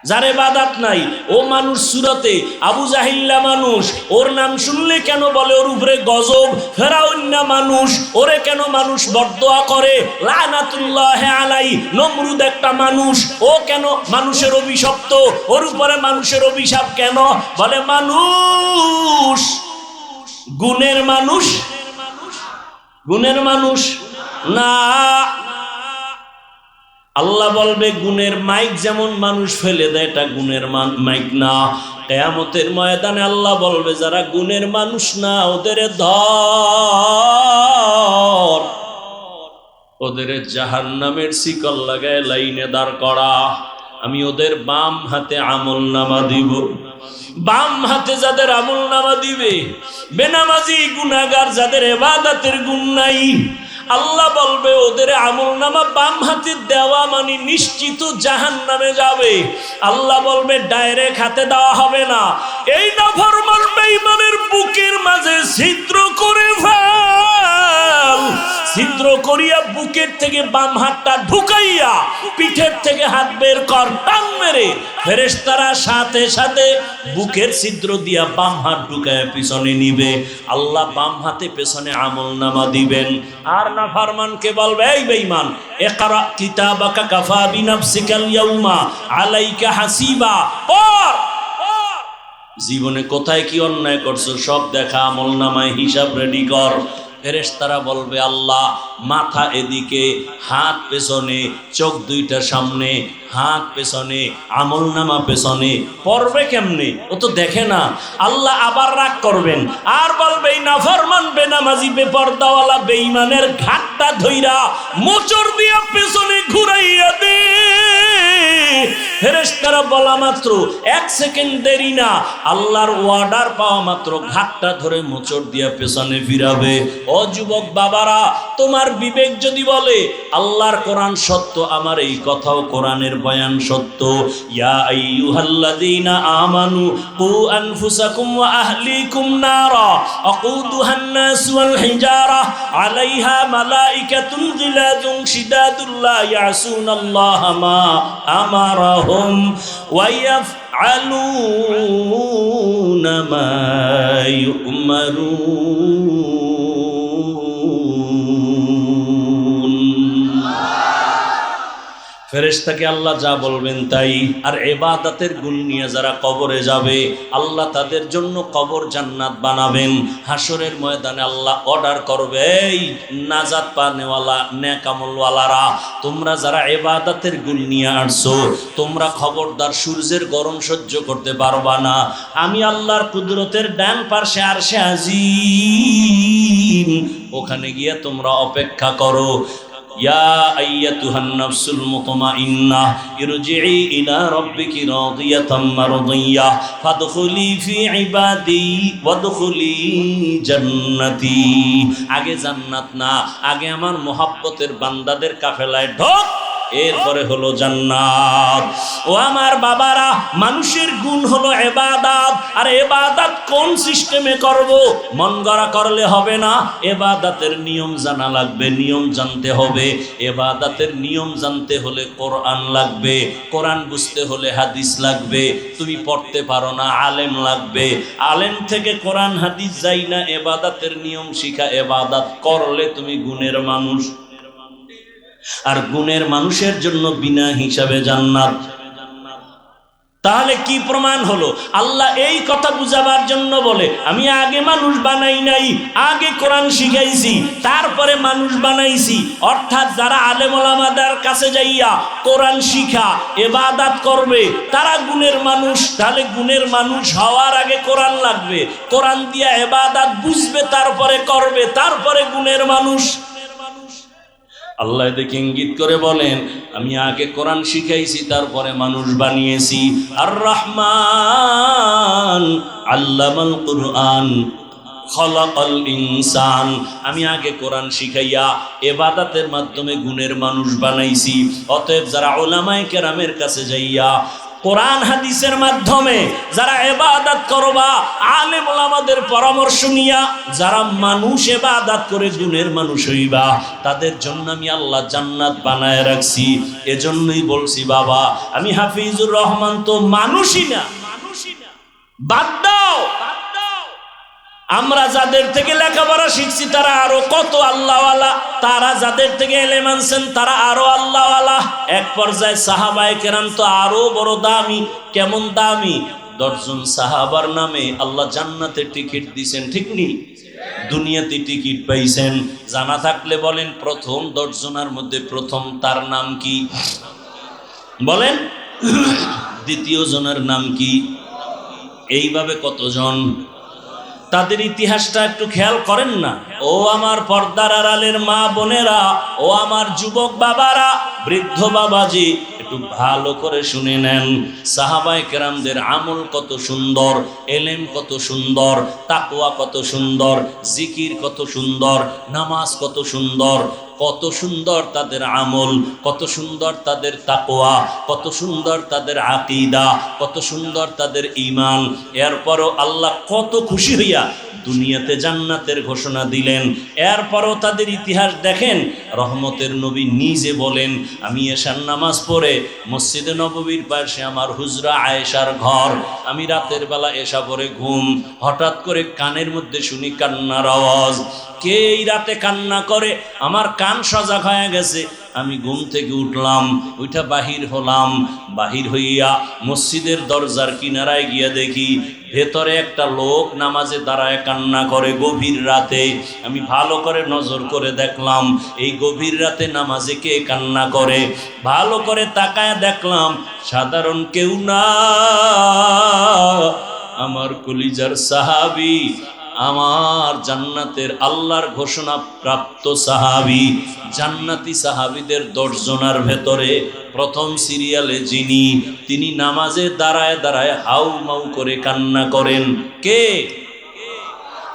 যার ইবাদত নাই, ও মানুষ সুরতে আবু জাহিল্লা মানুষ, ওর নাম শুনলে কেন বলে ওর উপরে গজব। ফেরাউন না মানুষ, ওরে কেন মানুষ বদদোয়া করে, লানাতুল্লাহি আলাইহি। নমরুদ একটা মানুষ, ও কেন মানুষের অভিশপ্ত, ওর উপরে মানুষের অভিশাপ কেন? বলে মানুষ গুণের মানুষ, গুণের মানুষ না। আল্লাহ বলবে গুণের মাইক যেমন মানুষ ফেলে দেয়, এটা গুণের মাইক না। কিয়ামতের ময়দানে আল্লাহ বলবে যারা গুণের মানুষ না ওদের ধর, ওদের জাহান্নামের শিকল লাগায় লাইনে দাঁড় করা। আমি ওদের বাম হাতে আমলনামা দিব। বাম হাতে যাদের আমলনামা দিবে, বেনামাজি গুনাহগার যাদের ইবাদতের গুণ নাই, আল্লাহ বলবে ওদের আমলনামা বাম হাতে দেওয়া মানে নিশ্চিত জাহান্নামে যাবে। আল্লাহ বলবে ডাইরেক্ট হাতে দেওয়া হবে না, এই নাফরমান বেঈমানের বুকের মাঝে ছিদ্র করে ফেল। ছিদ্র করিয়া বুকের থেকে বাম হাতটা ঢুকাইয়া পিঠের থেকে হাত বের কর, টান মেরে ফেরেশতারা সাথে সাথে বুকের ছিদ্র দিয়া বাম হাত ঢুকায় পিছনে নিবে। আল্লাহ বাম হাতে পেছনে আমলনামা দিবেন। আর নাফরমানকে বলবে এই বেঈমান, ইকরা কিতাবাকা কাফা বিনাফসিকাল ইয়াউমা আলাইকা হাসিবা, পড়। জীবনে কোথায় কি অন্যায় করছো সব দেখা, আমলনামায় হিসাব রেডি কর। ফেরেশতারা বলবে আল্লাহ মাথা এদিকে, হাত পেছনে, চোখ দুইটা সামনে, হাত পেছনে, আমলনামা পেছনে। পড়বে কেমনে? ও তো দেখে না। আল্লাহ আবার রাগ করবেন আর বলবে এই নাফরমান বেনামাজি বেপরদাওয়ালা বেঈমানের ঘাটটা ধইরা মোচড় দিয়া পেছনে ঘুরাইয়া দে। ফেরেশতারা বলা মাত্র 1 সেকেন্ড দেরি না, আল্লাহর অর্ডার পাওয়া মাত্র ঘাটটা ধরে মোচড় দিয়া পেছনে ফিরাবে। ও যুবক বাবারা, তোমার বিবেক যদি বলে আল্লাহর কোরআন সত্য, আমার এই কথাও কোরআনের বয়ান সত্য। ইয়া আইয়ুহাল্লাযীনা আমানু কু আনফুসাকুম ওয়া আহলিকুম নারা আকুদুহান নাস ওয়াল হিজারা আলাইহা মালাইকাতুন গিলাযুন শিদাদুল লা ইয়াসুনাল্লাহা মা আমারাহুম ওয়া ইয়াফআলুনা মা ইউমারুন। ফেরেশতাকে আল্লাহ যা বলবেন তাই। আর ইবাদতের গুণ নিয়ে যারা কবরে যাবে আল্লাহ তাদের জন্য কবর জান্নাত বানাবেন। হাসরের ময়দানে আল্লাহ অর্ডার করবে, এই নাজাত পানেওয়ালা নেক আমলওয়ালারা, তোমরা যারা ইবাদতের গুণ নিয়ে আসছো তোমরা খবরদার সূর্যের গরম সহ্য করতে পারবা না। আমি আল্লাহর কুদরতের ডান পাশে আরশে আজিম, ওখানে গিয়ে তোমরা অপেক্ষা করো। ইয়া আইয়াতুহান নাফসুল মুতমাইন্নাহ ইরজিই ইলা রাব্বিকি রাদিয়াতাম মারদিয়াহ ফাদখুলি ফি ইবাদি ওয়াদখুলি জান্নাতি। আগে জান্নাত না, আগে আমার মোহাব্বতের বান্দাদের কাফেলায় ঢোক, এরপরে হলো জান্নাত। ও আমার বাবারা, মানুষের গুণ হলো ইবাদত। আর ইবাদত কোন সিস্টেমে করব? মন গড়া করলে হবে না, ইবাদতের নিয়ম জানা লাগবে, নিয়ম জানতে হবে। ইবাদতের নিয়ম জানতে হলে কোরআন লাগবে, কোরআন বুঝতে হলে হাদিস লাগবে। তুমি পড়তে পারো না, আলেম লাগবে, আলেম থেকে কোরআন হাদিস যাই না, ইবাদতের নিয়ম শিখা। ইবাদত করলে তুমি গুণের মানুষ, আর গুণের মানুষের জন্য বিনা হিসাবে জান্নাত। তাহলে কি প্রমাণ হলো? আল্লাহ এই কথা বুঝাবার জন্য বলে আমি আগে মানুষ বানাই নাই, আগে কোরআন শিখাইছি, তারপরে মানুষ বানাইছি। অর্থাৎ যারা আলেম ওলামাদের কাছে যাইয়া কোরআন শিখা ইবাদত করবে তারা গুণের মানুষ। তাহলে গুণের মানুষ হওয়ার আগে কোরআন লাগবে, কোরআন দিয়া ইবাদত বুঝবে, তারপরে করবে, তারপরে গুণের মানুষ। আল্লাহ দেখে ইঙ্গিত করে বলেন আমি আগে কোরআন শিখাইছি, তারপরে মানুষ বানিয়েছি। আর রহমান আল্লামাল কুরআন খলাকাল ইনসান, আমি আগে কোরআন শিখাইয়া ইবাদতের মাধ্যমে গুণের মানুষ বানাইছি। অতএব যারা উলামায়ে কেরামের কাছে যাইয়া কোরআন হাদিসের মাধ্যমে যারা ইবাদত করবা, আলেম ওলামাদের পরামর্শ নিয়া যারা মানুষ ইবাদত করে গুণের মানুষ হইবা, তাদের জন্য আমি আল্লাহ জান্নাত বানায় রাখছি। এজন্যই বলছি বাবা, আমি হাফিজুর রহমান তো মানুষই না, বাদ দাও। আমরা যাদের থেকে লেখাপড়া শিখছি তারা আরো কত আল্লাহওয়ালা, তারা যাদের থেকে এলেম আনছেন তারা আরো আল্লাহওয়ালা। এক পর্যায়ে সাহাবায়ে কেরাম তো আরো বড় দামি। কেমন দামি? 10 জন সাহাবার নামে আল্লাহ জান্নাতে টিকিট দিয়েছেন, ঠিক নি? দুনিয়াতে টিকিট পাইছেন, জানা থাকলে বলেন প্রথম 10 জনের মধ্যে প্রথম তার নাম কি? বলেন। দ্বিতীয় জনের নাম কি? এইভাবে কতজন? তাদের ইতিহাসটা একটু খেয়াল করেন না। ও আমার পর্দার আড়ালের মা বোনেরা, ও আমার যুবক বাবারা, বৃদ্ধ বাবাজি, একটু ভালো করে শুনে নেন। সাহাবায়ে কেরামদের আমল কত সুন্দর, এলেম কত সুন্দর, তাকওয়া কত সুন্দর, জিকির কত সুন্দর, নামাজ কত সুন্দর, কত সুন্দর তাদের আমল, কত সুন্দর তাদের তাকওয়া, কত সুন্দর তাদের আকীদা, কত সুন্দর তাদের ঈমান। এরপরও আল্লাহ কত খুশি হইয়া দুনিয়াতে জান্নাতের ঘোষণা দিলেন। এরপরও তাদের ইতিহাস দেখেন। রহমতের নবী নিজে বলেন, আমি এশার নামাজ পড়ে মসজিদে নববীর পাশে আমার হুজরা আয়েশার ঘর, আমি রাতের বেলা এশা পড়ে ঘুম, হঠাৎ করে কানের মধ্যে শুনি কান্নার আওয়াজ। কে এই রাতে কান্না করে? আমার কান সজাগ হয়ে গেছে। আমি ঘুম থেকে উঠলাম, ওইটা বাহির হলাম, বাহির হইয়া মসজিদের দরজার কিনারায় গিয়া দেখি ভেতরে একটা লোক নামাজে দাঁড়ায় কান্না করে গভীর রাতে। আমি ভালো করে নজর করে দেখলাম এই গভীর রাতে নামাজে কে কান্না করে। ভালো করে তাকায় দেখলাম সাধারণ কেউ না, আমার কলিজার সাহাবী, আমার জান্নাতের আল্লাহর ঘোষণা প্রাপ্ত সাহাবী। জান্নাতি সাহাবীদের 10 জনের ভেতরে প্রথম সিরিয়ালে যিনি, তিনি নামাজে দাঁড়ায় দাঁড়ায় হাউ মাউ করে কান্না করেন। কে?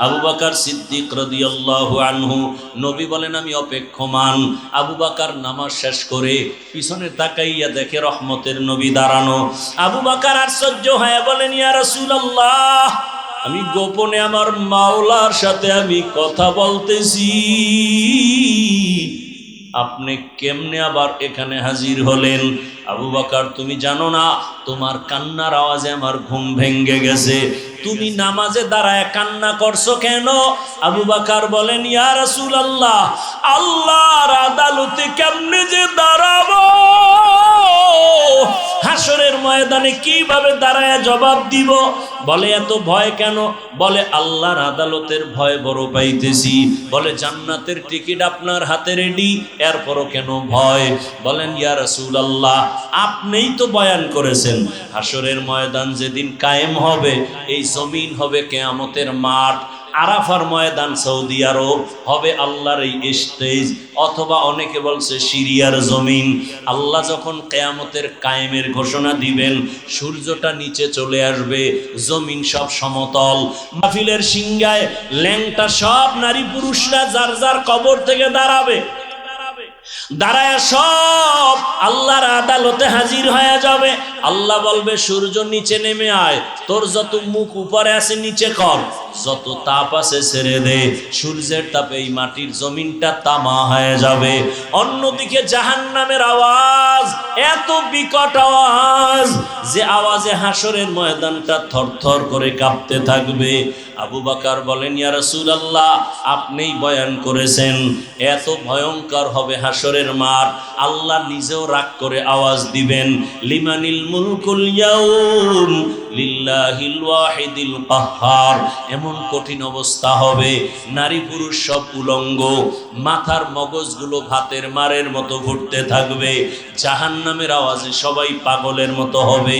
আবু বকর সিদ্দিক রাদিয়াল্লাহু আনহু। নবী বলেন আমি অপেক্ষমান। আবু বকর নামাজ শেষ করে পিছনে তাকাইয়া দেখে রহমতের নবী দাঁড়ানো। আবু বকর আশ্চর্য হয়ে বলেন, ইয়া রাসূলুল্লাহ, আমি গোপনে আমার মাওলার সাথে আমি কথা বলতেছি, আপনি কেমনে আবার এখানে হাজির হলেন? আবু বকর, তুমি জানো না তোমার কান্নার আওয়াজে আমার ঘুম ভেঙে গেছে, তুমি নামাজে দাঁড়ায় কান্না করছো কেন? আবু বকর বলেন, ইয়া রাসূলুল্লাহ, আল্লাহর আদালতে কেমনে যে দাঁড়াবো, হাসরের ময়দানে কিভাবে দাঁড়ায় জবাব দিব? বলে এত ভয় কেন? বলে আল্লাহর আদালতের ভয় বড় পাইতেছি। বলে জান্নাতের টিকিট আপনার হাতে রেডি, এরপরও কেন ভয়? বলেন, ইয়া রাসূলুল্লাহ, আপনিই তো বয়ান করেছেন হাসরের ময়দান যেদিন কায়েম হবে, এই জমিন হবে কিয়ামতের মাঠ, আরাফার ময়দান সৌদি আরব হবে আল্লাহর এই স্টেজ, অথবা অনেকে বলছে সিরিয়ার জমিন। আল্লাহ যখন কিয়ামতের কায়েমের ঘোষণা দিবেন, সূর্যটা নিচে চলে আসবে, জমিন সব সমতল, মাহফিলের সিংহায় ল্যাংটা সব নারী পুরুষরা যার যার কবর থেকে দাঁড়াবে, দাঁড়ায় সব আল্লাহর আদালতে হাজির হয়ে যাবে। আল্লাহ বলবে, সূর্য নিচে নেমে আয়, তোর যত মুখ উপরে আছে নিচে কর, যত তাপ আছে ছেড়ে দে। সূর্যের তাপে এই মাটির জমিনটা তামা হয়ে যাবে। অন্যদিকে জাহান্নামের আওয়াজ এত বিকট আওয়াজ যে আওয়াজে হাসরের ময়দানটা থরথর করে কাঁপতে থাকবে। আবু বকর বলেন, ইয়া রাসূলুল্লাহ, আপনিই বয়ান করেছেন এত ভয়ঙ্কর হবে হাসরের মাঠ। আল্লাহ নিজেও রাগ করে আওয়াজ দিবেন, লিমানিল মুলকুল ইয়াউম লিল্লাহিল ওয়াহিদিল কাহ্হার। এমন কঠিন অবস্থা হবে, নারী পুরুষ সব উলঙ্গ, মাথার মগজগুলো ভাতের মারের মতো ঘুরতে থাকবে, জাহান্নামের আওয়াজে সবাই পাগলের মতো হবে।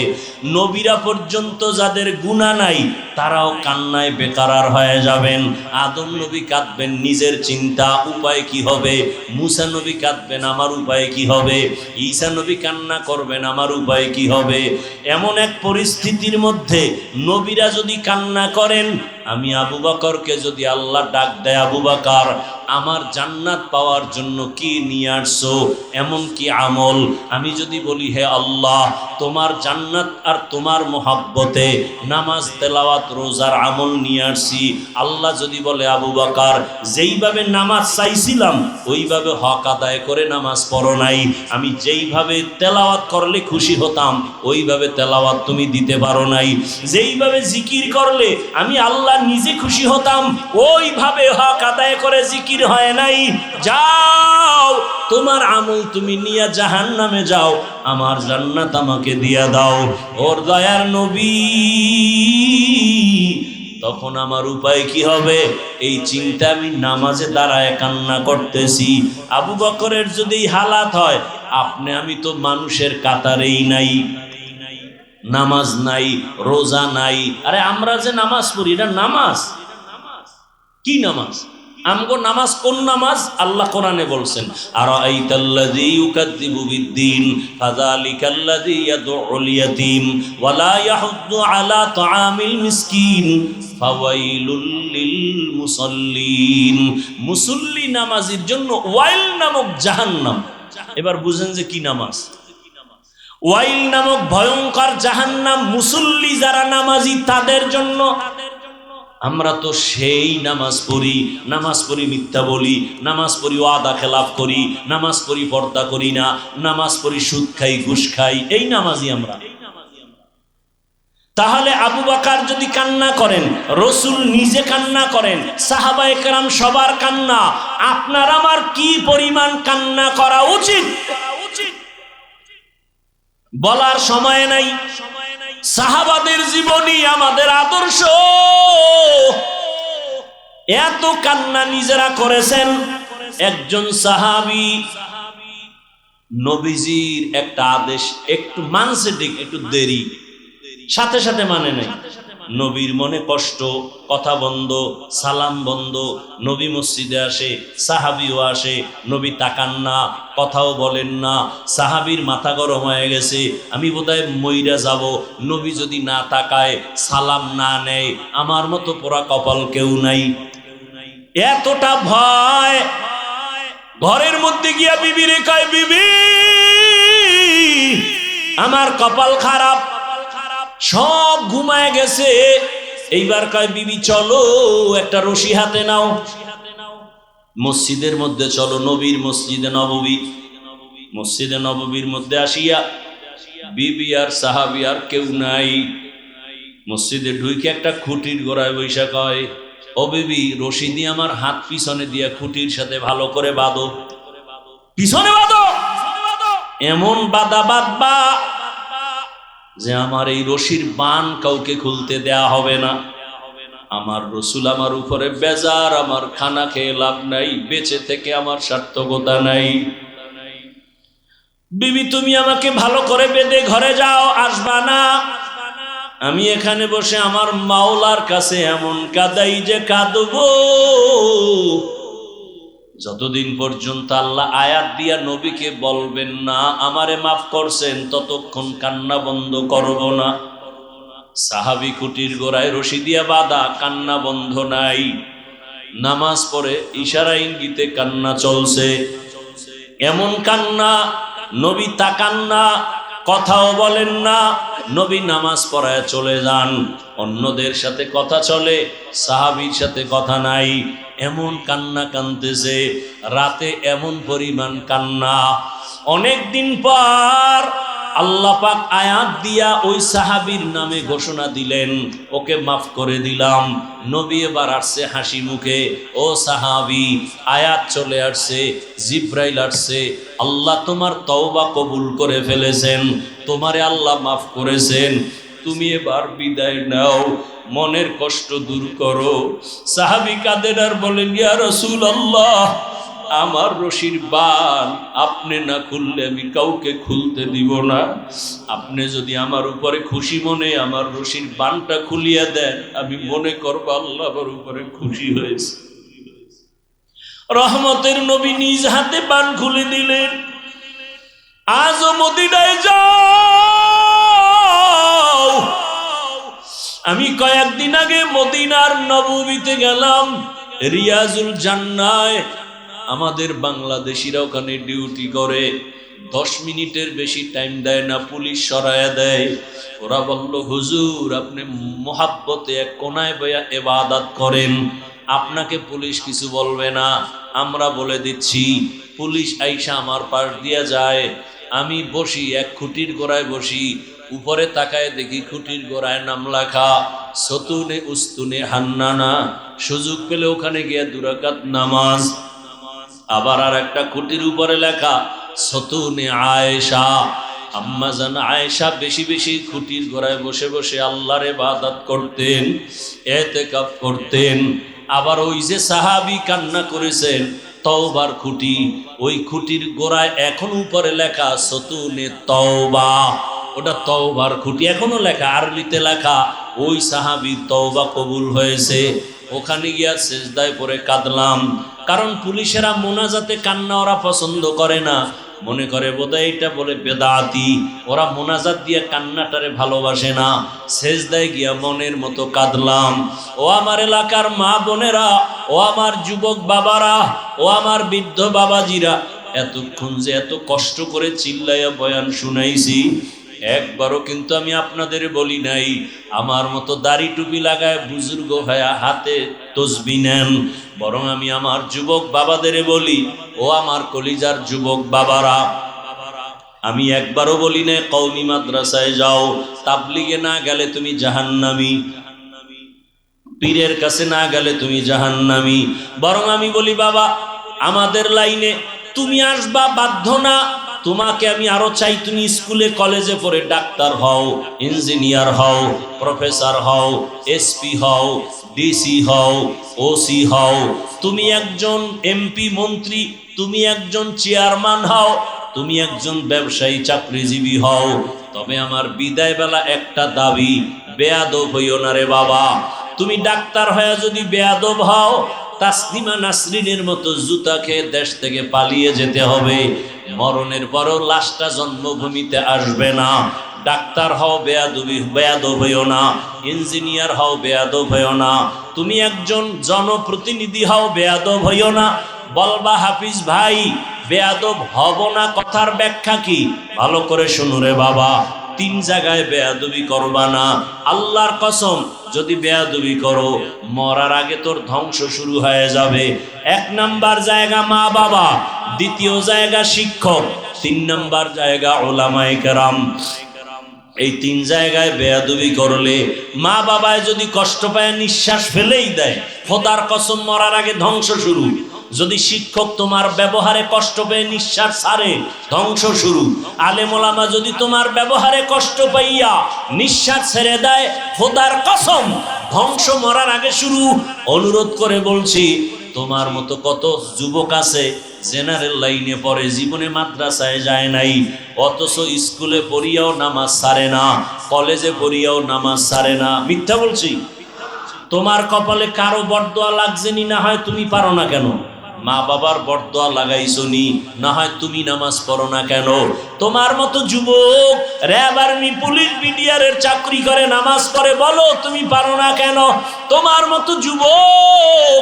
নবীরা পর্যন্ত যাদের গুনাহ নাই তারাও কান্নায় বেকারার হয়ে যাবেন। আদম নবী কাঁদবেন, নিজের চিন্তা উপায় কি হবে। মুসা নবী কাঁদবেন, আমার উপায় কি হবে। ঈসা নবী কান্না করবেন, আমার উপায় কি হবে। এমন এক পরিস্থিতির মধ্যে নবীরা যদি কান্না করেন, আমি আবু বকরকে যদি আল্লাহ ডাক দেয়, আবু বকর, আমার জান্নাত পাওয়ার জন্য কি নিয়ে আসছো, এমন কি আমল? আমি যদি বলি, হে আল্লাহ, তোমার জান্নাত আর তোমার মোহাব্বতে নামাজ, তেলাওয়াত, রোজার আমল নিয়ে আসছি। আল্লাহ যদি বলে, আবু বকর, যেইভাবে নামাজ চাইছিলাম ওইভাবে হক আদায় করে নামাজ পড়ো নাই, আমি যেইভাবে তেলাওয়াত করলে খুশি হতাম ওইভাবে তেলাওয়াত তুমি দিতে পারো নাই, যেইভাবে জিকির করলে আমি আল্লাহ নিজে খুশি হতাম ওইভাবে হক আদায় করে জিকির হয় নাই। যাও, তোমার আমল তুমি নিয়ে জাহান্নামে যাও, আমার জান্নাত আমাকে দিয়া দাও। ওর দয়ার নবী তখন তখন আমার উপায় কি হবে, এই চিন্তা আমি নামাজে দাঁড়ায় কান্না করতেছি। আবু বকরের যদি হালাত হয়, আপনি আমি তো মানুষের কাতারেই নাই, নামাজ নাই, রোজা নাই। আরে আমরা যে নামাজ পড়ি, এটা নামাজ? কি নামাজ? আমগো নামাজ কোন নামাজ? আল্লাহ কোরআনে বলছেন, আরাআইতাল্লাযী ইউকাযযিবু বিদ্দীন ফাযালিকাল্লাযী ইয়াদউল ইয়াতীম ওয়া লা ইয়াহুদ্দু আলা তাআমিল মিসকিন ফাওয়াইলুল লিল মুসাল্লিন। মুসল্লি নামাজীর জন্য ওয়াইল নামক জাহান্নাম। এবার বুঝেন যে কি নামাজ। ওয়াইল নামক ভয়ঙ্কর জাহান্নাম মুসল্লি যারা নামাজি তাদের জন্য। আমরা তো সেই নামাজ পড়ি মিথ্যা বলি, নামাজ পড়ি ওয়াদা খেলাফ করি, নামাজ পড়ি পর্দা করি না, নামাজ পড়ি সুদ খাই, ঘুষ খাই, এই নামাজি আমরা। তাহলে আবু বকর যদি কান্না করেন, রাসূল নিজে কান্না করেন, সাহাবায়ে কেরাম সবার কান্না, আপনার আমার কি পরিমাণ কান্না করা উচিত বলার সময় নাই। সাহাবাদের জীবনী আমাদের আদর্শ। এত কান্না নিজেরা করেছেন। একজন সাহাবী নবীজির একটা আদেশ একটু মানছে, ঠিক একটু দেরি, সাথে সাথে মানে নাই। নবীর মনে কষ্ট, কথা বন্ধ, সালাম বন্ধ। নবী মসজিদে আসে, সাহাবীও আসে, নবী তাকান না, কথাও বলেন না। সাহাবীর মাথা গরম হয়ে গেছে, আমি বোধহয় মইরা যাব, নবী যদি না তাকায়, সালাম না নেয়, আমার মতো পোড়া কপাল কেউ নাই। এতটা ভয়, ঘরের মধ্যে গিয়া বিবি রে কয়, বিবি আমার কপাল খারাপ, সব ঘুমায় গেছে। এইবার কয়, বিবি চলো একটা রশি হাতে নাও, মসজিদের মধ্যে চলো, নবীর মসজিদে নববী। মসজিদে নববীর মধ্যে আসিয়া বিবি আর সাহাবী আর কেউ নাই। মসজিদে ঢুকে একটা খুঁটির গোড়ায় বৈশা কয়, ও বিবি, রশি দিয়ে আমার হাত পিছনে দিয়া খুঁটির সাথে ভালো করে বাঁধো, পিছনে বাঁধো, এমন বাঁধা বাঁধবা যে আমার এই রশির বান কাউকে খুলতে দেয়া হবে না। আমার রাসূল আমার উপরে বেজার, আমার খানা খেয়ে লাভ নাই, বেঁচে থেকে আমার সার্থকতা নাই। বিবি তুমি আমাকে ভালো করে বেঁধে ঘরে যাও, আসবা না। আমি এখানে বসে আমার মাওলার কাছে এমন কাঁদাই যে কাঁদবো, যতদিন পর্যন্ত আল্লাহ আয়াত দিয়া নবীকে বলবেন না আমারে মাফ করছেন, ততক্ষণ কান্না বন্ধ করব না। সাহাবী খুঁটির গোড়ায় রশি দিয়া বাঁধা, কান্না বন্ধ নাই। নামাজ পড়ে ইশারা ইঙ্গিতে কান্না চলছে। এমন কান্না, নবী তাকান না, কথাও বলেন না, নবী নামাজ পড়ায় চলে যান। অন্যদের সাথে কথা চলে, সাহাবীর সাথে কথা নাই। এমন কান্না কাঁদতেছে, রাতে এমন পরিমাণ কান্না। অনেক দিন পর আল্লাহ পাক আয়াত দিয়া ওই সাহাবীর নামে ঘোষণা দিলেন, ওকে মাফ করে দিলাম। নবী এবার আসছে হাসি মুখে, ও সাহাবী, আয়াত চলে আসছে, জিব্রাইল আসছে, আল্লাহ তোমার তওবা কবুল করে ফেলেছেন, তোমারে আল্লাহ মাফ করেছেন, তুমি এবার বিদায় নাও, মনের কষ্ট দূর করো। সাহাবী কাঁদেন আর বলেন, ইয়া রাসূলুল্লাহ, আমার রশির বান আপনি না খুললে আমি কাউকে খুলতে দিব না। আপনি যদি আমার উপরে খুশি মনে আমার রশির বানটা খুলিয়া দেন, আমি মনে করব আল্লাহ আমার উপরে খুশি হয়েছে। রহমতের নবী নিজ হাতে বান খুলে দিলেন। আজও মদিনায় যাও। আমি কয়েকদিন আগে মদিনার নববীতে গেলাম, রিয়াজুল জান্নায়। আমাদের বাংলাদেশিরা ওখানে ডিউটি করে, 10 মিনিটের বেশি টাইম দেয় না, পুলিশ সরায়া দেয়। ওরা বলল, হুজুর আপনি মোহাব্বতে এক কোনায় বইয়া ইবাদত করেন, আপনাকে পুলিশ কিছু বলবে না। আমরা বলে দিচ্ছি, পুলিশ আইসা আমার পাশ দিয়া যায়, আমি বসি এক খুঁটির গোড়ায় বসি, উপরে তাকায় দেখি খুঁটির গোড়ায় নাম লেখা সতুনে উস্তুনে হান্নানা। সুযোগ পেলে ওখানে গিয়ে 2 রাকাত নামাজ। আবার আর একটা খুঁটির উপরে লেখা সতুনে আয়েশা। আম্মা জান আয়েশা বেশি বেশি খুঁটির গোড়ায় বসে বসে আল্লাহর ইবাদত করতেন, ইতিকাফ করতেন। আবার ওই যে সাহাবী কান্না করেছেন তওবার খুঁটি, ওই খুঁটির গোড়ায় এখন উপরে লেখা সতুনে তওবা, ওটা তওবার খুঁটি এখনো লেখা, আরবিতে লেখা। ওই সাহাবীর তওবা কবুল হয়েছে। ওখানে গিয়া সেজদায় পড়ে কাঁদলাম, কারণ পুলিশেরা মোনাজাতে কান্না ওরা পছন্দ করে না, মনে করে বোধহয় এটা বলে বেদাতি, ওরা মোনাজাত দিয়ে কান্নাটারে ভালোবাসে না। সেজদায় গিয়া মনের মতো কাঁদলাম। ও আমার এলাকার মা বোনেরা, ও আমার যুবক বাবারা, ও আমার বৃদ্ধ বাবাজিরা, এতক্ষণ যে এত কষ্ট করে চিল্লাইয়া বয়ান শুনাইছি, একবারও কিন্তু আমি আপনাদের বলি নাই আমার মতো দাড়ি টুপি লাগায় বুজুর্গ হয়ে হাতে তসবিহ নেন। বরং আমি আমার যুবক বাবাদের বলি, ও আমার কলিজার যুবক বাবারা, আমি একবারও বলি না কওমি মাদ্রাসায় যাও, তাবলিগে না গেলে তুমি জাহান্নামী, পীরের কাছে না গেলে তুমি জাহান্নামী। বরং আমি বলি বাবা, আমাদের লাইনে তুমি আসবা বাধ্য না, তোমাকে আমি আরো চাই তুমি স্কুলে কলেজে পড়ে ডাক্তার হও, ইঞ্জিনিয়ার হও, প্রফেসর হও, এসপি হও, ডিসি হও, ওসি হও, তুমি একজন এমপি মন্ত্রী, তুমি একজন চেয়ারম্যান হও, তুমি একজন ব্যবসায়ী চাকরিজীবী হও। তবে আমার বিদায় বেলা একটা দাবি, বেয়াদব হইও না রে বাবা। তুমি ডাক্তার হয়ে যদি বেয়াদব হও, তাসলিমা নাসরিনের মতো জুতা খেয়ে দেশ থেকে পালিয়ে যেতে হবে। মরণের পরও লাশটা জন্মভূমিতে আসবে না। ডাক্তার হও, বেয়াদব হইও না। ইঞ্জিনিয়ার হও, বেয়াদব হইও না। তুমি একজন জনপ্রতিনিধি হও, বেয়াদব হইও না। বলবা হাফিজ ভাই বেয়াদব হব না, কথার ব্যাখ্যা কি? ভালো করে শুনো রে বাবা, 3 জায়গায় বেয়াদবি করবা না। আল্লাহর কসম, যদি বেয়াদবি করো মরার আগে তোর ধ্বংস শুরু হয়ে যাবে। 1 নাম্বার জায়গা মা বাবা, 2য় জায়গা শিক্ষক, 3 নাম্বার জায়গা উলামায়ে কেরাম। এই 3 জায়গায় বেয়াদবি করলে, মা বাবায় যদি কষ্ট পায় নিঃশ্বাস ফেলেই দেয়, খোদার কসম মরার আগে ধ্বংস শুরু। যদি শিক্ষক তোমার ব্যবহারে কষ্ট পেয়ে নিঃশ্বাস ছাড়ে, ধ্বংস শুরু। আলেম ওলামা যদি তোমার ব্যবহারে কষ্ট পাইয়া নিঃশ্বাস ছেড়ে দেয়, খোদার কসম ধ্বংস মরার আগে শুরু। অনুরোধ করে বলছি, তোমার মতো কত যুবক আছে জেনারেল লাইনে পড়ে, জীবনে মাদ্রাসায় যায় নাই, অথচ স্কুলে পড়িয়াও নামাজ ছাড়ে না, কলেজে পড়িয়াও নামাজ ছাড়ে না। মিথ্যা বলছি? তোমার কপালে কারো বরদোয়া লাগছে নি, না হয় তুমি পারো না কেন? মা বাবার বরদোয়া লাগাইছো নি, না হয় তুমি নামাজ পড়ো না কেন? তোমার মতো যুবক র্যাব আর্মি পুলিশ বিডিআরের চাকরি করে নামাজ পড়ে, বলো তুমি পারো না কেন? তোমার মতো যুবক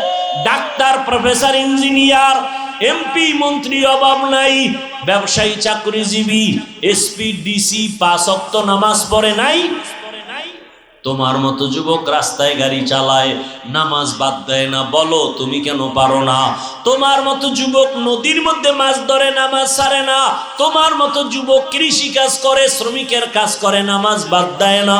ডাক্তার, প্রফেসর, ইঞ্জিনিয়ার, এমপি মন্ত্রী অভাব নাই, ব্যবসায়ী চাকরিজীবী, এসপি ডিসি 5 ওয়াক্ত নামাজ পড়ে নাই। তোমার মতো যুবক রাস্তায় গাড়ি চালায়, নামাজ বাদ দেয় না, বলো তুমি কেন পারো না? তোমার মতো যুবক নদীর মধ্যে মাছ ধরে, নামাজ ছাড়ে না। তোমার মতো যুবক কৃষি কাজ করে, শ্রমিকের কাজ করে, নামাজ বাদ দেয় না,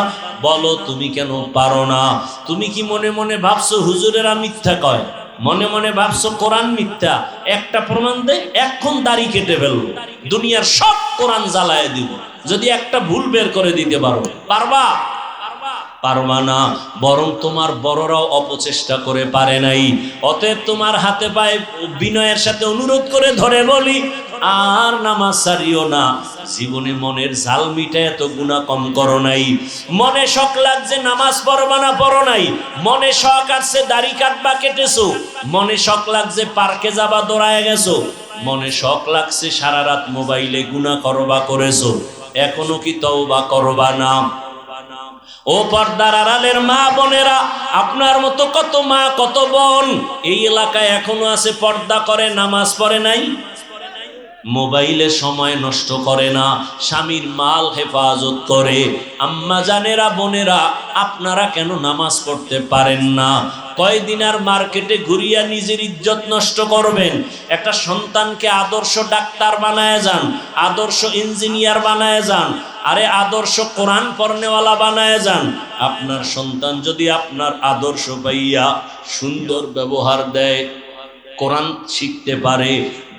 বলো তুমি কেন পারো না? তুমি কি মনে মনে ভাবছো হুজুরেরা মিথ্যা কয়? মনে মনে ভাবছো কোরআন মিথ্যা? একটা প্রমাণ দে, এখন দাড়ি কেটে ফেলবো, দুনিয়ার সব কোরআন জ্বালায় দিব, যদি একটা ভুল বের করে দিতে পারো। পারবা? পারবা না। বরং তোমার বড়রাও অপচেষ্টা করে পারে নাই। অতএব তোমার হাতে পায়ে বিনয়ের সাথে অনুরোধ করে ধরে বলি, আর নামাজ ছাড়িও না। জীবনে মনের জাল মিটায় এত গুনাহ কম করো নাই। মনে শখ লাগছে নামাজ পড়বা না, পড়ো নাই। মনে শখ আসছে দাড়ি কাটবা, কেটেছো। মনে শখ লাগছে পার্কে যাবা, দৌড়ায় গেছো। মনে শখ লাগছে সারা রাত মোবাইলে গুনাহ করবা, করেছো। এখনো কি তওবা করবা না? ও পর্দার আড়ালের মা বোনেরা, আপনার মতো কত মা কত বোন এই এলাকায় এখনো আছে, পর্দা করে, নামাজ পড়ে নাই, মোবাইলে সময় নষ্ট করে না, স্বামীর মাল হেফাজত করে। আম্মা জানেরা, বোনেরা, আপনারা কেন নামাজ পড়তে পারেন না? কয়দিন আর মার্কেটে ঘুরিয়া নিজের ইজ্জত নষ্ট করবেন? একটা সন্তানকে আদর্শ ডাক্তার বানায় যান, আদর্শ ইঞ্জিনিয়ার বানায় যান, আরে আদর্শ কোরআন পড়নেওয়ালা বানায় যান। আপনার সন্তান যদি আপনার আদর্শ পাইয়া সুন্দর ব্যবহার দেয়, কোরআন শিখতে পারে,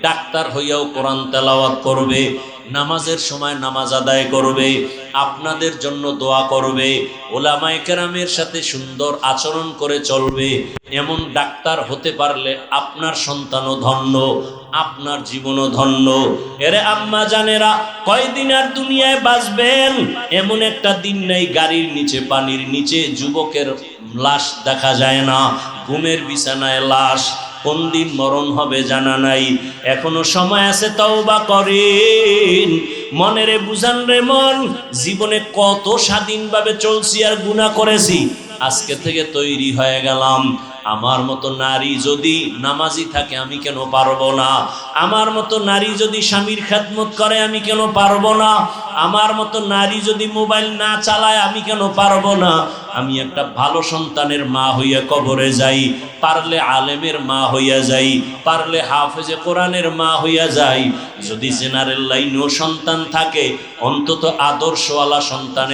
ডাক্তার হইয়াও কোরআন তেলাওয়াত করবে, নামাজের সময় নামাজ আদায় করবে, আপনাদের জন্য দোয়া করবে, ওলামায়ে কেরামের সাথে সুন্দর আচরণ করে চলবে। এমন ডাক্তার হতে পারলে আপনার সন্তানও ধন্য, আপনার জীবনও ধন্য। এরে আম্মা জানেরা, কয়দিন আর দুনিয়ায় বাঁচবেন? এমন একটা দিন নেই গাড়ির নিচে, পানির নিচে যুবকের লাশ দেখা যায় না, ঘুমের বিছানায় লাশ। কোন দিন মরণ হবে জানা নাই। এখনো সময় আছে, তওবা করেন। মনেরে বুঝান রে মন, জীবনে কত স্বাধীনভাবে চলছি আর গুনাহ করেছি। আজকে থেকে তৈরি হয়ে গেলাম, আমার মতো নারী যদি নামাজি থাকে আমি কেন পারবো না? আমার মতো নারী যদি স্বামীর খেদমত করে আমি কেন পারবো না? আমার মতো নারী যদি মোবাইল না চালায় আমি কেন পারবো না? আমি একটা ভালো সন্তানের মা হইয়া কবরে যাই, পারলে আলেমের মা হইয়া যাই, পারলে হাফেজে কোরআনের মা হইয়া যাই। যদি জেনারেল লাইনেও সন্তান থাকে, অন্তত আদর্শওয়ালা সন্তানের